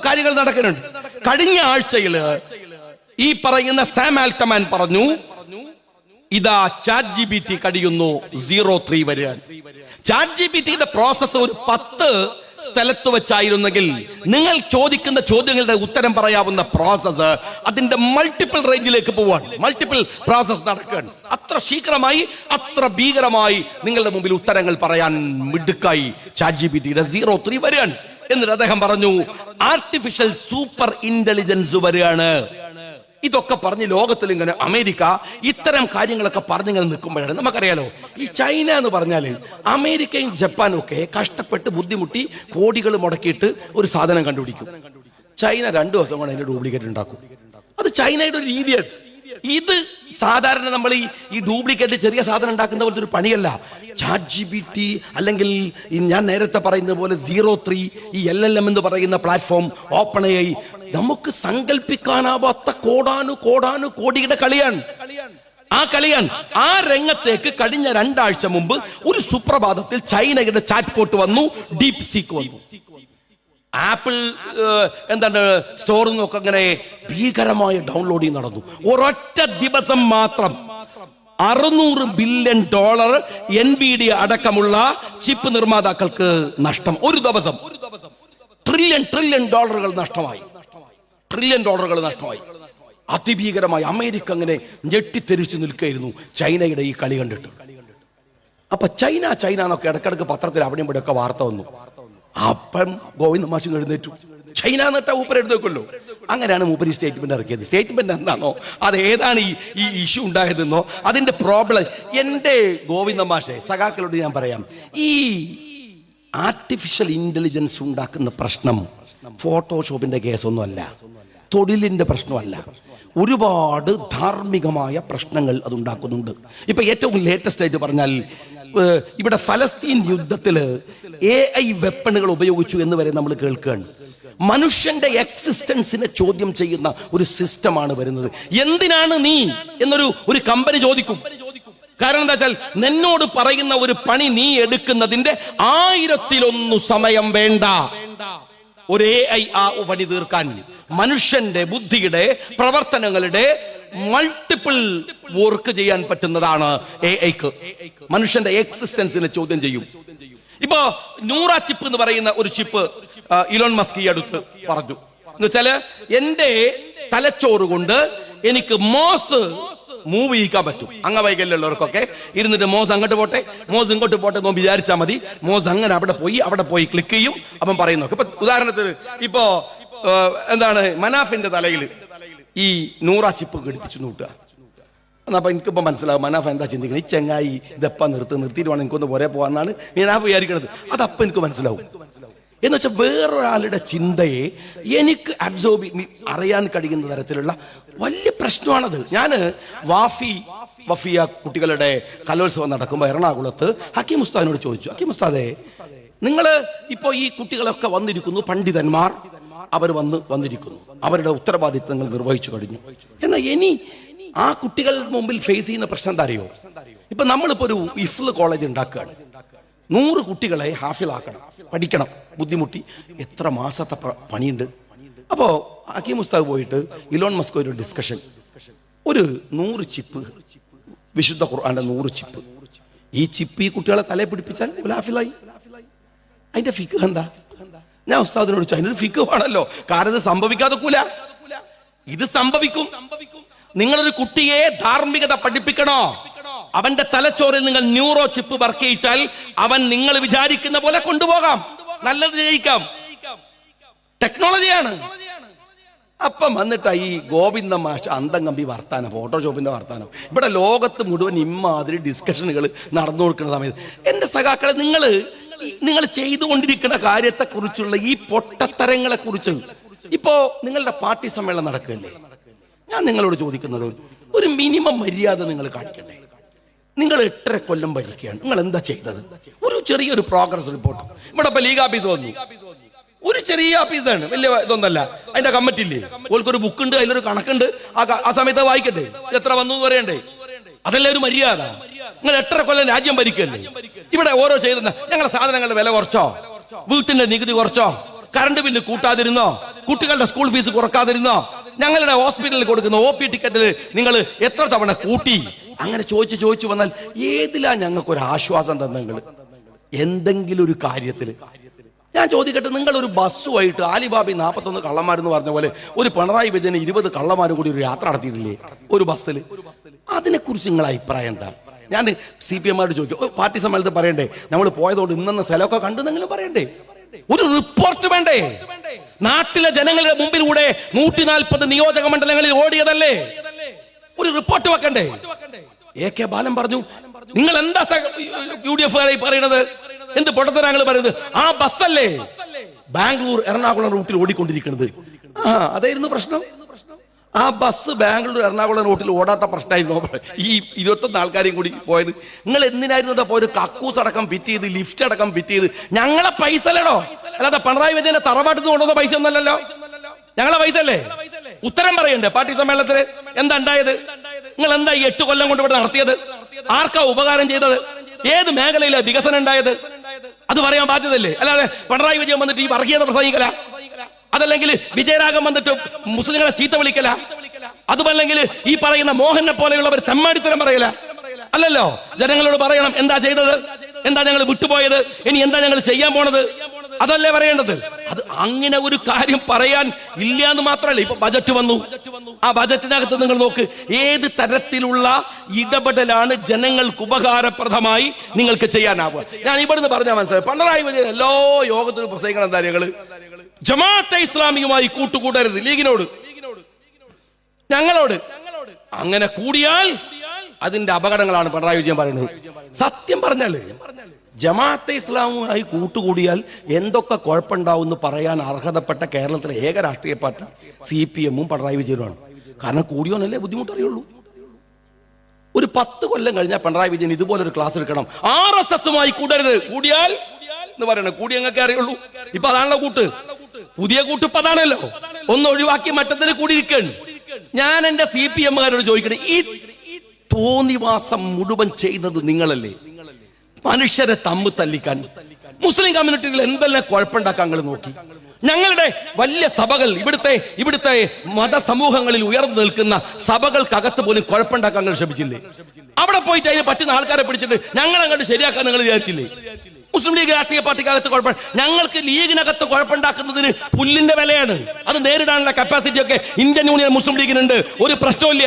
കാര്യങ്ങൾ നടക്കുന്നുണ്ട്. കഴിഞ്ഞ ആഴ്ചയില് ഈ പറയുന്ന സാം ആൾട്ടമാൻ പറഞ്ഞു, ഇതാ ChatGPT കഴിയുന്നു 03 വരെ. ChatGPT-യുടെ പ്രോസസ് ഒരു 10 സ്ഥലത്ത് വെച്ചായിരുന്നെങ്കിൽ നിങ്ങൾ ചോദിക്കുന്ന ചോദ്യങ്ങളുടെ ഉത്തരം പറയാവുന്ന പ്രോസസ് അതിന്റെ മൾട്ടിപ്പിൾ റേഞ്ചിലേക്ക് പോവാണ്. മൾട്ടിപ്പിൾ പ്രോസസ് നടക്കുകയാണ്. അത്ര ശീഘ്രമായി, അത്ര ഭീകരമായി നിങ്ങളുടെ മുമ്പിൽ ഉത്തരങ്ങൾ പറയാൻ മിടുക്കായി ChatGPT-യുടെ 03 വരെയാണ്. എന്നിട്ട് അദ്ദേഹം പറഞ്ഞു, ആർട്ടിഫിഷ്യൽ സൂപ്പർ ഇന്റലിജൻസ് വരെയാണ്. ഇതൊക്കെ പറഞ്ഞ് ലോകത്തിൽ ഇങ്ങനെ അമേരിക്ക ഇത്തരം കാര്യങ്ങളൊക്കെ പറഞ്ഞിങ്ങനെ നിൽക്കുമ്പോഴാണ് നമുക്കറിയാലോ, ഈ ചൈന എന്ന് പറഞ്ഞാല് അമേരിക്കയും ജപ്പാനും ഒക്കെ കഷ്ടപ്പെട്ട് ബുദ്ധിമുട്ടി കോടികൾ മുടക്കിയിട്ട് ഒരു സാധനം കണ്ടുപിടിക്കും. ചൈന 2 ദിവസം കൊണ്ട് അതിന്റെ ഡ്യൂപ്ലിക്കേറ്റ് ഉണ്ടാക്കും. അത് ചൈനയുടെ ഒരു രീതിയാണ്. ഇത് സാധാരണ നമ്മൾ ഈ ഡ്യൂപ്ലിക്കേറ്റ് ചെറിയ സാധനം ഉണ്ടാക്കുന്ന പോലത്തെ ഒരു പണിയല്ല. ChatGPT അല്ലെങ്കിൽ ഞാൻ നേരത്തെ പറയുന്ന പോലെ 03 ഈ LLM എന്ന് പറയുന്ന പ്ലാറ്റ്ഫോം, OpenAI നമുക്ക് സങ്കല്പിക്കാനാവാത്ത കോടാനു കോടിയുടെ കളിയാണ്. ആ രംഗത്തേക്ക് കഴിഞ്ഞ 2 ആഴ്ച മുമ്പ് ഒരു സുപ്രഭാതത്തിൽ ചൈനയുടെ ചാറ്റ്ബോട്ട് വന്നു, ഡീപ് സീക്ക് വന്നു. ആപ്പിൾ സ്റ്റോറിൽ നിന്നൊക്കെ അങ്ങനെ ഭീകരമായ ഡൗൺലോഡിങ് നടന്നു. ഒരൊറ്റ ദിവസം മാത്രം $600 ബില്യൺ NVIDIA അടക്കമുള്ള ചിപ്പ് നിർമ്മാതാക്കൾക്ക് നഷ്ടം. ഒരു ദിവസം ട്രില്യൺ ഡോളറുകൾ നഷ്ടമായി. അതിഭീകരമായി അമേരിക്ക അങ്ങനെ ഞെട്ടിത്തെരിച്ചു നിൽക്കുകയായിരുന്നു ചൈനയുടെ ഈ കളി കണ്ടിട്ട്. അപ്പൊ ചൈന എന്നൊക്കെ ഇടക്കിടക്ക് പത്രത്തിൽ അവിടെ ഇവിടെ ഒക്കെ വാർത്ത വന്നു. അപ്പം ഗോവിന്ദ മാഷ് എഴുന്നേറ്റു. ചൈന എന്നിട്ട് ഊപ്പർ എഴുന്നേക്കുമല്ലോ. അങ്ങനെയാണ് മൂപ്പര് സ്റ്റേറ്റ്മെന്റ് ഇറക്കിയത്. സ്റ്റേറ്റ്മെന്റ് എന്താണോ, അത് ഏതാണ് ഈ ഇഷ്യൂ ഉണ്ടായതെന്നോ അതിന്റെ പ്രോബ്ലം. എന്റെ ഗോവിന്ദ മാഷെ സഖാക്കളോട് ഞാൻ പറയാം, ഈ ആർട്ടിഫിഷ്യൽ ഇന്റലിജൻസ് ഉണ്ടാക്കുന്ന പ്രശ്നം ഫോട്ടോഷോപ്പിന്റെ കേസൊന്നും അല്ല, തൊഴിലിന്റെ പ്രശ്നമല്ല. ഒരുപാട് ധാർമ്മികമായ പ്രശ്നങ്ങൾ അതുണ്ടാക്കുന്നുണ്ട്. ഇപ്പൊ ഏറ്റവും ലേറ്റസ്റ്റ് ആയിട്ട് പറഞ്ഞാൽ, ഇവിടെ ഫലസ്തീൻ യുദ്ധത്തില് AI വെപ്പണുകൾ ഉപയോഗിച്ചു എന്ന് വരെ നമ്മൾ കേൾക്കുകയാണ്. മനുഷ്യന്റെ എക്സിസ്റ്റൻസിനെ ചോദ്യം ചെയ്യുന്ന ഒരു സിസ്റ്റമാണ് വരുന്നത്. എന്തിനാണ് നീ എന്നൊരു കമ്പനി ചോദിക്കും. കാരണം എന്താ വെച്ചാൽ, നിന്നോട് പറയുന്ന ഒരു പണി നീ എടുക്കുന്നതിന്റെ 1000-1 സമയം വേണ്ട ഒരു AI ആ പണി തീർക്കാൻ. മനുഷ്യന്റെ ബുദ്ധിയുടെ പ്രവർത്തനങ്ങളുടെ മൾട്ടിപ്പിൾ വർക്ക് ചെയ്യാൻ പറ്റുന്നതാണ് AIക്ക്. മനുഷ്യന്റെ എക്സിസ്റ്റൻസിനെ ചോദ്യം ചെയ്യും. ഇപ്പോ നൂറ ചിപ്പ് എന്ന് പറയുന്ന ഒരു ചിപ്പ് ഇലോൺ മസ്ക് ഈ അടുത്ത് പറഞ്ഞു. എന്ന് വെച്ചാല് എന്റെ തലച്ചോറ് കൊണ്ട് എനിക്ക് മോസ് മൂവ് ചെയ്യിക്കാൻ പറ്റും. അംഗവൈകല്യമുള്ളവർക്കൊക്കെ ഇരുന്നിട്ട് മോസ് അങ്ങോട്ട് പോട്ടെ, മോസ് ഇങ്ങോട്ട് പോട്ടെ എന്ന് വിചാരിച്ചാൽ മതി. മോസ് അങ്ങനെ അവിടെ പോയി ക്ലിക്ക് ചെയ്യും. അപ്പം പറയുന്നു. ഇപ്പൊ ഉദാഹരണത്തിന് ഇപ്പോ മനാഫിന്റെ തലയിൽ ഈ നൂറ ചിപ്പ് ഘടിപ്പിച്ചു നോട്ടുക. എന്നപ്പോ എനിക്കിപ്പോ മനസ്സിലാവും മനാഫ് എന്താ ചിന്തിക്കുന്നത്. ഈ ചെങ്ങായി ഇതെപ്പ നിർത്തിയിട്ട് വേണം എനിക്കൊന്ന് പോരെ പോകാന്നാണ് മനാഫ് വിചാരിക്കുന്നത്. അതപ്പം എനിക്ക് മനസ്സിലാവും. എന്ന് വെച്ചാൽ വേറൊരാളുടെ ചിന്തയെ എനിക്ക് അറിയാൻ കഴിയുന്ന തരത്തിലുള്ള വലിയ പ്രശ്നമാണത്. ഞാൻ വഫിയ കുട്ടികളുടെ കലോത്സവം നടക്കുമ്പോൾ എറണാകുളത്ത് ഹക്കീം ഉസ്താദിനോട് ചോദിച്ചു, ഹക്കീം ഉസ്താദേ, നിങ്ങൾ ഇപ്പോൾ ഈ കുട്ടികളൊക്കെ വന്നിരിക്കുന്നു, പണ്ഡിതന്മാർ അവർ വന്നിരിക്കുന്നു, അവരുടെ ഉത്തരവാദിത്തങ്ങൾ നിർവഹിച്ചു കഴിഞ്ഞു. എന്നാൽ ഇനി ആ കുട്ടികൾ മുമ്പിൽ ഫേസ് ചെയ്യുന്ന പ്രശ്നം എന്താ അറിയോ? ഇപ്പൊ നമ്മളിപ്പോ ഒരു ഇഫ്ല് കോളേജ് ഉണ്ടാക്കുകയാണ്. 100 കുട്ടികളെ ഹാഫിലാക്കണം, പഠിക്കണം, ബുദ്ധിമുട്ടി എത്ര മാസത്തെ പണിയുണ്ട്. അപ്പോ ഹക്കീം ഉസ്താദ് പോയിട്ട് ഇലോൺ മസ്ക് ഒരു ഡിസ്കഷൻ, ഒരു 100 ചിപ്പ്, വിശുദ്ധ ഖുർആന്റെ 100 ചിപ്പ്, ഈ ചിപ്പ് ഈ കുട്ടികളെ തലയെ പിടിപ്പിച്ചാൽ ഹാഫിലായി. അതിന്റെ ഫിഖ് എന്താ? ഞാൻ ഉസ്താദിനോട് ചോദിച്ചു, അതിനൊരു ഫിഖ് ആണല്ലോ. കാരണം ഇത് സംഭവിക്കാതെക്കൂല, ഇത് സംഭവിക്കും. നിങ്ങളൊരു കുട്ടിയെ ധാർമ്മികത പഠിപ്പിക്കണോ? അവന്റെ തലച്ചോറിൽ നിങ്ങൾ ന്യൂറോ ചിപ്പ് വർക്ക് ചെയ്യിച്ചാൽ അവൻ നിങ്ങൾ വിചാരിക്കുന്ന പോലെ കൊണ്ടുപോകാം, നല്ലത് ജയിക്കാം. ടെക്നോളജിയാണ്. അപ്പം വന്നിട്ട് ഈ ഗോവിന്ദ മാഷ് അന്തംകമ്പി വർത്താനം, ഫോട്ടോഷോപ്പിന്റെ വർത്താനം. ഇവിടെ ലോകത്ത് മുഴുവൻ ഇമ്മാതിരി ഡിസ്കഷനുകൾ നടന്നു കൊടുക്കുന്ന സമയത്ത് എന്റെ സഖാക്കളെ, നിങ്ങൾ ചെയ്തുകൊണ്ടിരിക്കുന്ന കാര്യത്തെക്കുറിച്ചുള്ള ഈ പൊട്ടത്തരങ്ങളെ കുറിച്ച് ഇപ്പോ നിങ്ങളുടെ പാർട്ടി സമ്മേളനം നടക്കുകയല്ലേ, ഞാൻ നിങ്ങളോട് ചോദിക്കുന്നത്, ഒരു മിനിമം മര്യാദ നിങ്ങൾ കാണിക്കണ്ടേ? നിങ്ങൾ 8.5 കൊല്ലം ഭരിക്കുകയാണ്, നിങ്ങൾ എന്താ ചെയ്തത്? ഒരു ചെറിയൊരു പ്രോഗ്രസ് റിപ്പോർട്ട്. ഇവിടെ ഇപ്പൊ ലീഗ് ഓഫീസ് വന്നു, ഒരു ചെറിയ ഓഫീസാണ്, വലിയ ഇതൊന്നല്ല. അതിന്റെ കമ്മിറ്റി ഇല്ലേ, ഓൾക്കൊരു ബുക്ക് ഉണ്ട്, അതിലൊരു കണക്കുണ്ട്. ആ സമയത്ത് വായിക്കട്ടെ, എത്ര വന്നു എന്ന് പറയണ്ടേ? അതല്ലേ ഒരു മര്യാദ? നിങ്ങൾ 8.5 കൊല്ലം രാജ്യം ഭരിക്കല്ലേ? ഇവിടെ ഓരോ ചെയ്തെന്ന ഞങ്ങളുടെ സാധനങ്ങളുടെ വില കുറച്ചോ, വീട്ടിന്റെ നികുതി കുറച്ചോ, കറണ്ട് ബില്ല് കൂട്ടാതിരുന്നോ, കുട്ടികളുടെ സ്കൂൾ ഫീസ് കുറക്കാതിരുന്നോ, ഞങ്ങളുടെ ഹോസ്പിറ്റലിൽ കൊടുക്കുന്ന OP ടിക്കറ്റിൽ നിങ്ങൾ എത്ര തവണ കൂട്ടി? അങ്ങനെ ചോദിച്ചു വന്നാൽ ഏതിലാ ഞങ്ങൾക്കൊരു ആശ്വാസം തന്നെങ്കിൽ? എന്തെങ്കിലും ഒരു കാര്യത്തിൽ ഞാൻ ചോദിക്കട്ടെ, നിങ്ങൾ ഒരു ബസ്സുമായിട്ട് ആലിബാബി 41 കള്ളന്മാരെന്ന് പറഞ്ഞ പോലെ ഒരു പിണറായി വിജയന് 20 കള്ളന്മാരും കൂടി ഒരു യാത്ര നടത്തിയിട്ടില്ലേ ഒരു ബസ്സിൽ? അതിനെക്കുറിച്ച് നിങ്ങളുടെ അഭിപ്രായം എന്താ? ഞാൻ CPM ചോദിക്കും, പാർട്ടി സമ്മേളനത്തിൽ പറയണ്ടേ, നമ്മൾ പോയതുകൊണ്ട് ഇന്നെന്ന സ്ഥലമൊക്കെ കണ്ടെന്നെങ്കിലും പറയണ്ടേ? ഒരു റിപ്പോർട്ട് വേണ്ടേ? നാട്ടിലെ ജനങ്ങളുടെ മുമ്പിലൂടെ 140 നിയോജക മണ്ഡലങ്ങളിൽ ഓടിയതല്ലേ, ഒരു റിപ്പോർട്ട് വെക്കണ്ടേ? AK ബാലൻ പറഞ്ഞു, നിങ്ങൾ എന്താ UDF പറയുന്നത്? എന്ത് പൊട്ടത്തരാങ്ങൾ പറയുന്നത്? ആ ബസ്സല്ലേ ബാംഗ്ലൂർ എറണാകുളം റൂട്ടിൽ ഓടിക്കൊണ്ടിരിക്കുന്നത്? അതായിരുന്നു പ്രശ്നം. ആ ബസ് ബാംഗ്ലൂർ എറണാകുളം റൂട്ടിൽ ഓടാത്ത പ്രശ്നമായിരുന്നു ഈ 21 ആൾക്കാരെയും കൂടി പോയത്. നിങ്ങൾ എന്തിനായിരുന്നു പോയത്? കക്കൂസ് അടക്കം ഫിറ്റ് ചെയ്ത്, ലിഫ്റ്റ് അടക്കം ഫിറ്റ് ചെയ്ത്, ഞങ്ങളെ പൈസ അല്ലടോ, അല്ലാതെ പിണറായി വിജയന്റെ തറവാട്ടിൽ നിന്ന് കൊണ്ടുവന്ന പൈസ ഒന്നല്ലല്ലോ. ഞങ്ങളെ പൈസ അല്ലേ? ഉത്തരം പറയണ്ടേ പാർട്ടി സമ്മേളനത്തിന്? എന്താ ഉണ്ടായത്? നിങ്ങൾ എന്താ ഈ 8 കൊല്ലം കൊണ്ട് ഇവിടെ നടത്തിയത്? ആർക്കാ ഉപകാരം ചെയ്തത്? ഏത് മേഖലയിലെ വികസനം ഉണ്ടായത്? അത് പറയാൻ ബാധ്യതല്ലേ? അല്ലാതെ പിണറായി വിജയൻ വന്നിട്ട് ഈ വർഗീയത പ്രസംഗിക്കല, അതല്ലെങ്കിൽ വിജയരാഘവൻ വന്നിട്ട് മുസ്ലിങ്ങളെ ചീത്ത വിളിക്കല, അതുമല്ലെങ്കിൽ ഈ പറയുന്ന മോഹനെ പോലെയുള്ളവർ തെമ്മാടിത്തരം പറയല. അല്ലല്ലോ, ജനങ്ങളോട് പറയണം എന്താ ചെയ്തത്, എന്താ ഞങ്ങൾ വിട്ടുപോയത്, ഇനി എന്താ ഞങ്ങൾ ചെയ്യാൻ പോണത്, അതല്ലേ പറയേണ്ടത്. അത് അങ്ങനെ ഒരു കാര്യം പറയാൻ ഇല്ല എന്ന് മാത്രമല്ല. ഇപ്പൊ ബജറ്റ് വന്നു, ആ ബജറ്റിനകത്ത് നിങ്ങൾ നോക്ക്, ഏത് തരത്തിലുള്ള ഇടപെടലാണ് ജനങ്ങൾക്ക് ഉപകാരപ്രദമായി നിങ്ങൾക്ക് ചെയ്യാനാവുക. ഞാൻ ഇവിടുന്ന് പറഞ്ഞാൽ മനസ്സിലായി, പിണറായി വിജയൻ എല്ലാ യോഗത്തിനും പ്രസംഗിക്കണം എന്താ, ജമാഅത്തെ ഇസ്ലാമിയുമായി കൂട്ടുകൂടരുത്, ലീഗിനോട് ഞങ്ങളോട്. അങ്ങനെ കൂടിയാൽ അതിന്റെ അപകടങ്ങളാണ് പിണറായി വിജയൻ പറയുന്നത്. സത്യം പറഞ്ഞാല് ജമാഅത്തെ ഇസ്ലാമുമായി കൂട്ടുകൂടിയാൽ എന്തൊക്കെ കുഴപ്പമുണ്ടാവും എന്ന് പറയാൻ അർഹതപ്പെട്ട കേരളത്തിലെ ഏക രാഷ്ട്രീയ പാർട്ടി CPM-ഉം പിണറായി വിജയനുമാണ്. കാരണം കൂടിയോന്നല്ലേ ബുദ്ധിമുട്ടറിയുള്ളൂ. ഒരു 10 കൊല്ലം കഴിഞ്ഞാൽ പിണറായി വിജയൻ ഇതുപോലൊരു ക്ലാസ് എടുക്കണം. RSS-ഉമായി കൂടരുത്, കൂടിയാൽ എന്ന് പറയണം. കൂടി ഞങ്ങൾക്ക് അറിയുള്ളൂ. ഇപ്പൊ അതാണല്ലോ കൂട്ട്, പുതിയ കൂട്ട് ഇപ്പൊ അതാണല്ലോ. ഒന്ന് ഒഴിവാക്കി മറ്റത്തിന് കൂടിയിരിക്കണം. ഞാൻ എന്റെ CPM-കാരോട് ചോദിക്കണേ, ഈ തോന്നിവാസം മുഴുവൻ ചെയ്യുന്നത് നിങ്ങളല്ലേ? മനുഷ്യരെ തമ്മിൽ തല്ലിക്കാൻ മുസ്ലിം കമ്മ്യൂണിറ്റികൾ എന്തെല്ലാം കുഴപ്പമുണ്ടാക്കാൻ നിങ്ങൾ നോക്കി. ഞങ്ങളുടെ വലിയ സഭകൾ, ഇവിടുത്തെ മതസമൂഹങ്ങളിൽ ഉയർന്നു നിൽക്കുന്ന സഭകൾക്കകത്ത് പോലും കുഴപ്പമുണ്ടാക്കാൻ നിങ്ങൾ ശ്രമിച്ചില്ലേ? അവിടെ പോയിട്ട് അതിന് പറ്റുന്ന ആൾക്കാരെ പിടിച്ചിട്ട് ഞങ്ങൾ അങ്ങോട്ട് ശരിയാക്കാൻ നിങ്ങൾ വിചാരിച്ചില്ലേ? മുസ്ലിം ലീഗ് രാഷ്ട്രീയ പാർട്ടിക്കകത്ത് കുഴപ്പം, ഞങ്ങൾക്ക് ലീഗിനകത്ത് കുഴപ്പമുണ്ടാക്കുന്നതിന് പുല്ലിന്റെ വിലയാണ്. അത് നേരിടാനുള്ള കപ്പാസിറ്റി ഒക്കെ ഇന്ത്യൻ യൂണിയൻ മുസ്ലിം ലീഗിനുണ്ട്, ഒരു പ്രശ്നമില്ല.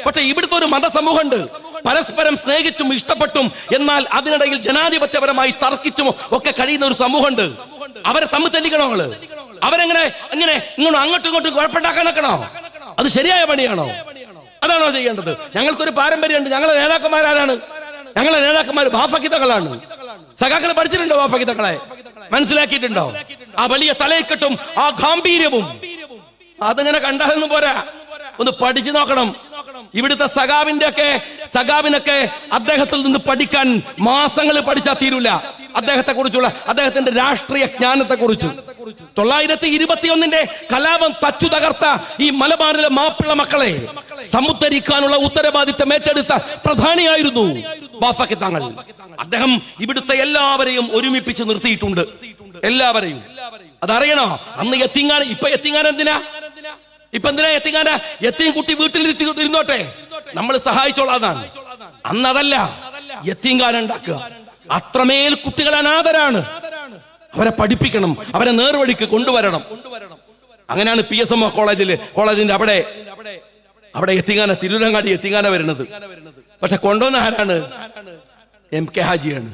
പക്ഷെ ഇവിടുത്തെ ഒരു മതസമൂഹമുണ്ട്, പരസ്പരം സ്നേഹിച്ചും ഇഷ്ടപ്പെട്ടും എന്നാൽ അതിനിടയിൽ ജനാധിപത്യപരമായി തർക്കിച്ചും ഒക്കെ കഴിയുന്ന ഒരു സമൂഹമുണ്ട്. അവരെ തമ്മിൽ തല്ലിക്കണോ? അവരെങ്ങനെ അങ്ങോട്ടും ഇങ്ങോട്ടും കുഴപ്പമുണ്ടാക്കാൻ നിൽക്കണോ? അത് ശരിയായ പണിയാണോ? അതാണോ ചെയ്യേണ്ടത്? ഞങ്ങൾക്കൊരു പാരമ്പര്യമുണ്ട്. ഞങ്ങളുടെ നേതാക്കന്മാരാരാണ്? ഞങ്ങളുടെ നേതാക്കന്മാർ ബാഫക്കിതകളാണ്. സഖാക്കൾ പഠിച്ചിട്ടുണ്ടോ? ബാഫക്കിതകളെ മനസ്സിലാക്കിയിട്ടുണ്ടോ? ആ വലിയ തലയിക്കെട്ടും ആ ഗാംഭീര്യവും അതിങ്ങനെ കണ്ടാലൊന്നും പോരാ, ഒന്ന് പഠിച്ചു നോക്കണം. ഇവിടുത്തെ സഖാവിനൊക്കെ അദ്ദേഹത്തിൽ നിന്ന് പഠിക്കാൻ മാസങ്ങൾ പഠിച്ചാൽ തീരൂല. അദ്ദേഹത്തിന്റെ രാഷ്ട്രീയ ജ്ഞാനത്തെ കുറിച്ച് 921 കലാപം തച്ചു തകർത്ത ഈ മലബാറിലെ മാപ്പിള മക്കളെ സമുദ്ധരിക്കാനുള്ള ഉത്തരവാദിത്തം ഏറ്റെടുത്ത പ്രധാനിയായിരുന്നു ബാഫക്കി തങ്ങൾ. അദ്ദേഹം ഇവിടുത്തെ എല്ലാവരെയും ഒരുമിപ്പിച്ച് നിർത്തിയിട്ടുണ്ട്, എല്ലാവരെയും. അതറിയണോ? അന്ന് എത്തിങ്ങാൻ, ഇപ്പൊ എത്തിങ്ങാൻ എന്തിനാ? എത്തിയും കുട്ടി വീട്ടിൽ ഇരുന്നോട്ടെ, നമ്മൾ സഹായിച്ചോളാതാണ്. അന്ന് അതല്ല, എത്തിങ്കാനം ഉണ്ടാക്കുക. അത്രമേൽ കുട്ടികൾ അനാഥരാണ്, അവരെ പഠിപ്പിക്കണം, അവരെ നേർവഴിക്ക് കൊണ്ടുവരണം. അങ്ങനെയാണ് PSMO കോളേജിന്റെ അവിടെ എത്തിങ്ങാന, തിരൂരങ്ങാടി എത്തിങ്ങാന വരുന്നത്. പക്ഷെ കൊണ്ടുവന്ന ആരാണ്? MK ഹാജിയാണ്,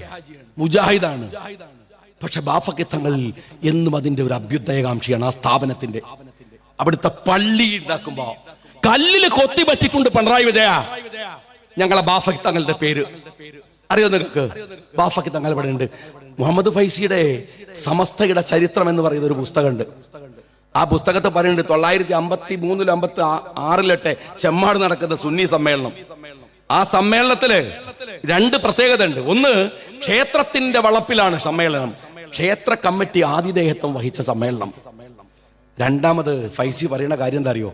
മുജാഹിദാണ്. പക്ഷെ ബാഫക്കി തങ്ങൾ എന്നും അതിന്റെ ഒരു അഭ്യുദയകാംക്ഷിയാണ്. ആ സ്ഥാപനത്തിന്റെ അവിടുത്തെ പള്ളി ഉണ്ടാക്കുമ്പോ കല്ലില് കൊത്തി വെച്ചിട്ടുണ്ട് പിണറായി വിജയ ഞങ്ങളെ ബാഫക്കി തങ്ങളുടെ പേര്. അറിയോ നിങ്ങൾക്ക്? ബാഫക്കി തങ്ങൾ ഇവിടെ ഉണ്ട്. മുഹമ്മദ് ഫൈസിയുടെ സമസ്തയുടെ ചരിത്രം എന്ന് പറയുന്ന ഒരു പുസ്തകമുണ്ട്. ആ പുസ്തകത്തെ പറയുന്നുണ്ട് 953-56 ചെമ്മാട് നടക്കുന്ന സുന്നി സമ്മേളനം. ആ സമ്മേളനത്തില് 2 പ്രത്യേകത ഉണ്ട്. ഒന്ന്, ക്ഷേത്രത്തിന്റെ വളപ്പിലാണ് സമ്മേളനം. ക്ഷേത്ര കമ്മിറ്റി ആതിഥേയത്വം വഹിച്ച സമ്മേളനം. രണ്ടാമത് ഫൈസി പറയുന്ന കാര്യം എന്താ അറിയോ?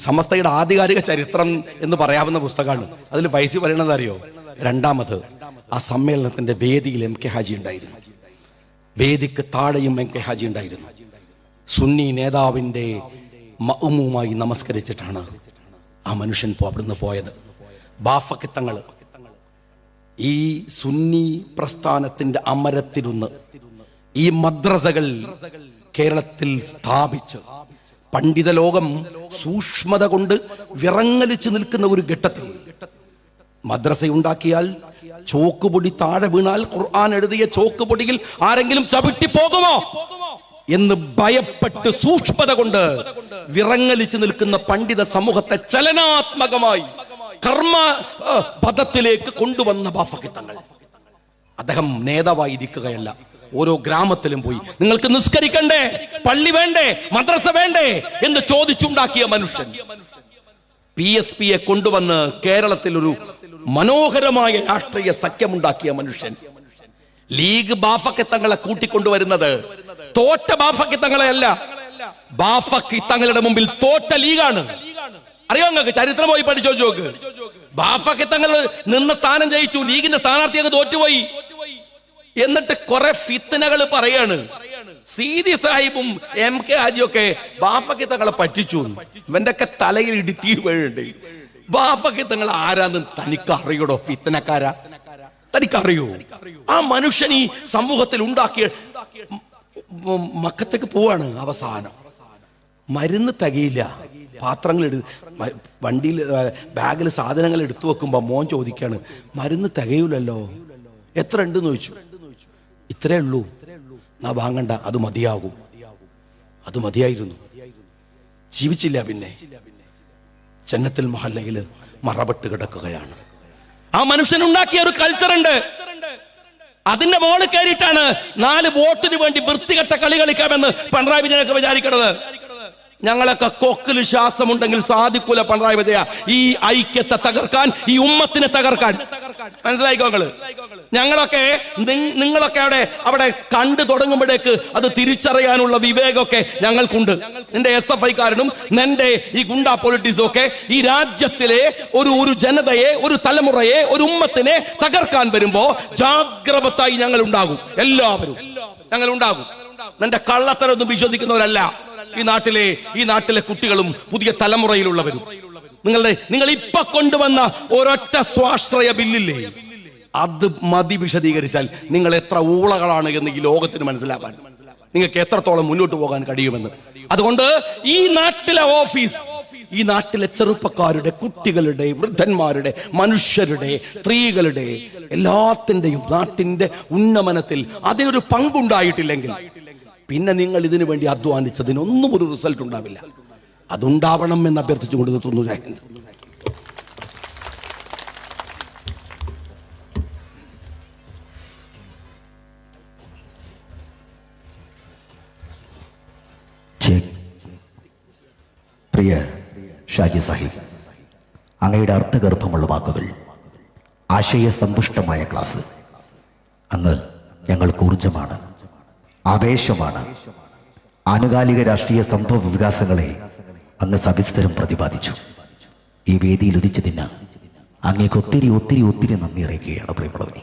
സമസ്തയുടെ ആധികാരിക ചരിത്രം എന്ന് പറയാവുന്ന പുസ്തകമാണ്. അതിൽ ഫൈസി പറയണത് അറിയോ? രണ്ടാമത്, ആ സമ്മേളനത്തിന്റെ വേദിയിൽ MK ഹാജി ഉണ്ടായിരുന്നു, വേദിക്ക് താഴെയും MK ഹാജി ഉണ്ടായിരുന്നു. സുന്നി നേതാവിന്റെ മഅ്മൂമായി നമസ്കരിച്ചിട്ടാണ് ആ മനുഷ്യൻ അവിടുന്ന് പോയത്. ബാഫക്കി തങ്ങള് ഈ സുന്നി പ്രസ്ഥാനത്തിന്റെ അമരത്തിരുന്ന് ഈ മദ്രസകൾ കേരളത്തിൽ സ്ഥാപിച്ച് പണ്ഡിത ലോകം സൂക്ഷ്മത കൊണ്ട് വിറങ്ങലിച്ചു നിൽക്കുന്ന ഒരു ഘട്ടത്തിൽ മദ്രസയുണ്ടാക്കിയാൽ ചോക്കുപൊടി താഴെ വീണാൽ ഖുർആൻ എഴുതിയ ചോക്കുപൊടിയിൽ ആരെങ്കിലും ചവിട്ടി പോകുമോ എന്ന് ഭയപ്പെട്ട് സൂക്ഷ്മത കൊണ്ട് വിറങ്ങലിച്ചു നിൽക്കുന്ന പണ്ഡിത സമൂഹത്തെ ചലനാത്മകമായി കർമ്മ പദത്തിലേക്ക് കൊണ്ടുവന്ന ബാഫക്കി തങ്ങൾ. അദ്ദേഹം നേതാവായിരിക്കുകയല്ല, ഓരോ ഗ്രാമത്തിലും പോയി നിങ്ങൾക്ക് നിസ്കരിക്കണ്ടേ, പള്ളി വേണ്ടേ, മദ്രസ വേണ്ടേ എന്ന് ചോദിച്ചുണ്ടാക്കിയ മനുഷ്യൻ. PSPയെ കൊണ്ടുവന്ന് കേരളത്തിൽ ഒരു മനോഹരമായ രാഷ്ട്രീയ സഖ്യമുണ്ടാക്കിയ മനുഷ്യൻ. ലീഗ് ബാഫക്കി തങ്ങളെ കൂട്ടിക്കൊണ്ടുവരുന്നത് തോറ്റ ബാഫക്കി തങ്ങളെയല്ല, ബാഫക്ക് തങ്ങളുടെ മുമ്പിൽ തോറ്റ ലീഗാണ്. അറിയോ നിങ്ങൾക്ക്? ചരിത്രം പോയി പഠിച്ചോ നോക്ക്. ബാഫക്ക് തങ്ങൾ നിന്ന സ്ഥാനം ജയിച്ചു, ലീഗിന്റെ സ്ഥാനാർത്ഥിയൊക്കെ തോറ്റുപോയി. എന്നിട്ട് കുറെ ഫിത്തനകൾ പറയാണ്. സീതി സാഹിബും MK ഹാജിയൊക്കെ ബാഫക്ക് തങ്ങളെ പറ്റിച്ചു. ഇവന്റെ ഒക്കെ തലയിൽ ഇടുത്തി വീഴുണ്ട്. ബാഫക്ക് തങ്ങൾ ആരാന്ന് തനിക്ക് അറിയടോ? ഫിത്തനക്കാരാ, തനിക്കറിയോ? ആ മനുഷ്യൻ ഈ സമൂഹത്തിൽ ഉണ്ടാക്കിയ മക്കത്തേക്ക് പോവാണ്. അവസാനം മരുന്ന് തികയില്ല, പാത്രങ്ങൾ വണ്ടിയിൽ ബാഗിൽ സാധനങ്ങൾ എടുത്തു വെക്കുമ്പോ മോൻ ചോദിക്കാണ്, മരുന്ന് തികയൂലല്ലോ, എത്ര ഉണ്ടെന്ന് ചോദിച്ചു. ഇത്രേ ഉള്ളൂ, എന്നാ വാങ്ങണ്ട, അത് മതിയാകും. അത് മതിയായിരുന്നു. ജീവിച്ചില്ല. പിന്നെ ജന്നത്തുൽ മഹല്ലയിൽ മറപെട്ട് കിടക്കുകയാണ്. ആ മനുഷ്യനുണ്ടാക്കിയ ഒരു കൾച്ചർ ഉണ്ട്. അതിന്റെ മോളിൽ കയറിയിട്ടാണ് 4 വോട്ടിന് വേണ്ടി വൃത്തികെട്ട കളി കളിക്കാമെന്ന് പിണറായി വിജയനൊക്കെ വിചാരിക്കണത്. ഞങ്ങളൊക്കെ കൊക്കിൽ ശ്വാസമുണ്ടെങ്കിൽ സാധിക്കൂല പിണറായി വിജയ ഈ ഐക്യത്തെ തകർക്കാൻ, ഈ ഉമ്മത്തിനെ തകർക്കാൻ. മനസ്സിലായിക്കോ നിങ്ങള്? ഞങ്ങളൊക്കെ നിങ്ങളൊക്കെ അവിടെ കണ്ടു തുടങ്ങുമ്പോഴേക്ക് അത് തിരിച്ചറിയാനുള്ള വിവേകമൊക്കെ ഞങ്ങൾക്കുണ്ട്. നിന്റെ SFI-കാരനും നിന്റെ ഈ ഗുണ്ടാ പൊളിറ്റിക്സും ഒക്കെ ഈ രാജ്യത്തിലെ ഒരു ജനതയെ, ഒരു തലമുറയെ, ഒരു ഉമ്മത്തിനെ തകർക്കാൻ വരുമ്പോ ജാഗ്രതയായി ഞങ്ങൾ ഉണ്ടാകും. എല്ലാവരും ഞങ്ങൾ ഉണ്ടാകും. നിന്റെ കള്ളത്തരൊന്നും വിശ്വസിക്കുന്നവരല്ല ഈ നാട്ടിലെ കുട്ടികളും പുതിയ തലമുറയിലുള്ളവരും. നിങ്ങൾ ഇപ്പൊ കൊണ്ടുവന്ന ഒരൊറ്റ സ്വാശ്രയ ബില്ലില്ലേ, അത് മതി വിശദീകരിച്ചാൽ നിങ്ങൾ എത്ര ഊളകളാണ് എന്ന് ഈ ലോകത്തിന് മനസ്സിലാക്കാൻ, നിങ്ങൾക്ക് എത്രത്തോളം മുന്നോട്ട് പോകാൻ കഴിയുമെന്ന്. അതുകൊണ്ട് ഈ നാട്ടിലെ ഓഫീസ്, ഈ നാട്ടിലെ ചെറുപ്പക്കാരുടെ, കുട്ടികളുടെ, വൃദ്ധന്മാരുടെ, മനുഷ്യരുടെ, സ്ത്രീകളുടെ എല്ലാത്തിന്റെയും നാട്ടിന്റെ ഉന്നമനത്തിൽ അതിനൊരു പങ്കുണ്ടായിട്ടില്ലെങ്കിൽ പിന്നെ നിങ്ങൾ ഇതിനു വേണ്ടി അധ്വാനിച്ചതിനൊന്നും ഒരു റിസൾട്ട് ഉണ്ടാവില്ല. അതുണ്ടാവണം എന്ന് അഭ്യർത്ഥിച്ചുകൊണ്ട് നിർത്തുന്നു. പ്രിയ ഷാജി സാഹിബ്, അങ്ങയുടെ അർത്ഥഗർഭമുള്ള വാക്കുകൾ, ആശയസമ്പുഷ്ടമായ ക്ലാസ്, അങ്ങ് ഞങ്ങൾക്ക് ഊർജമാണ്, ആവേശമാണ്. ആനുകാലിക രാഷ്ട്രീയ സംഭവ വികാസങ്ങളെ അങ്ങ് സവിസ്തരം പ്രതിപാദിച്ചു. ഈ വേദിയിൽ ഉദിച്ചതിന് അങ്ങേക്ക് ഒത്തിരി ഒത്തിരി ഒത്തിരി നന്ദി അറിയിക്കുകയാണ് പ്രിയമുള്ളവനെ.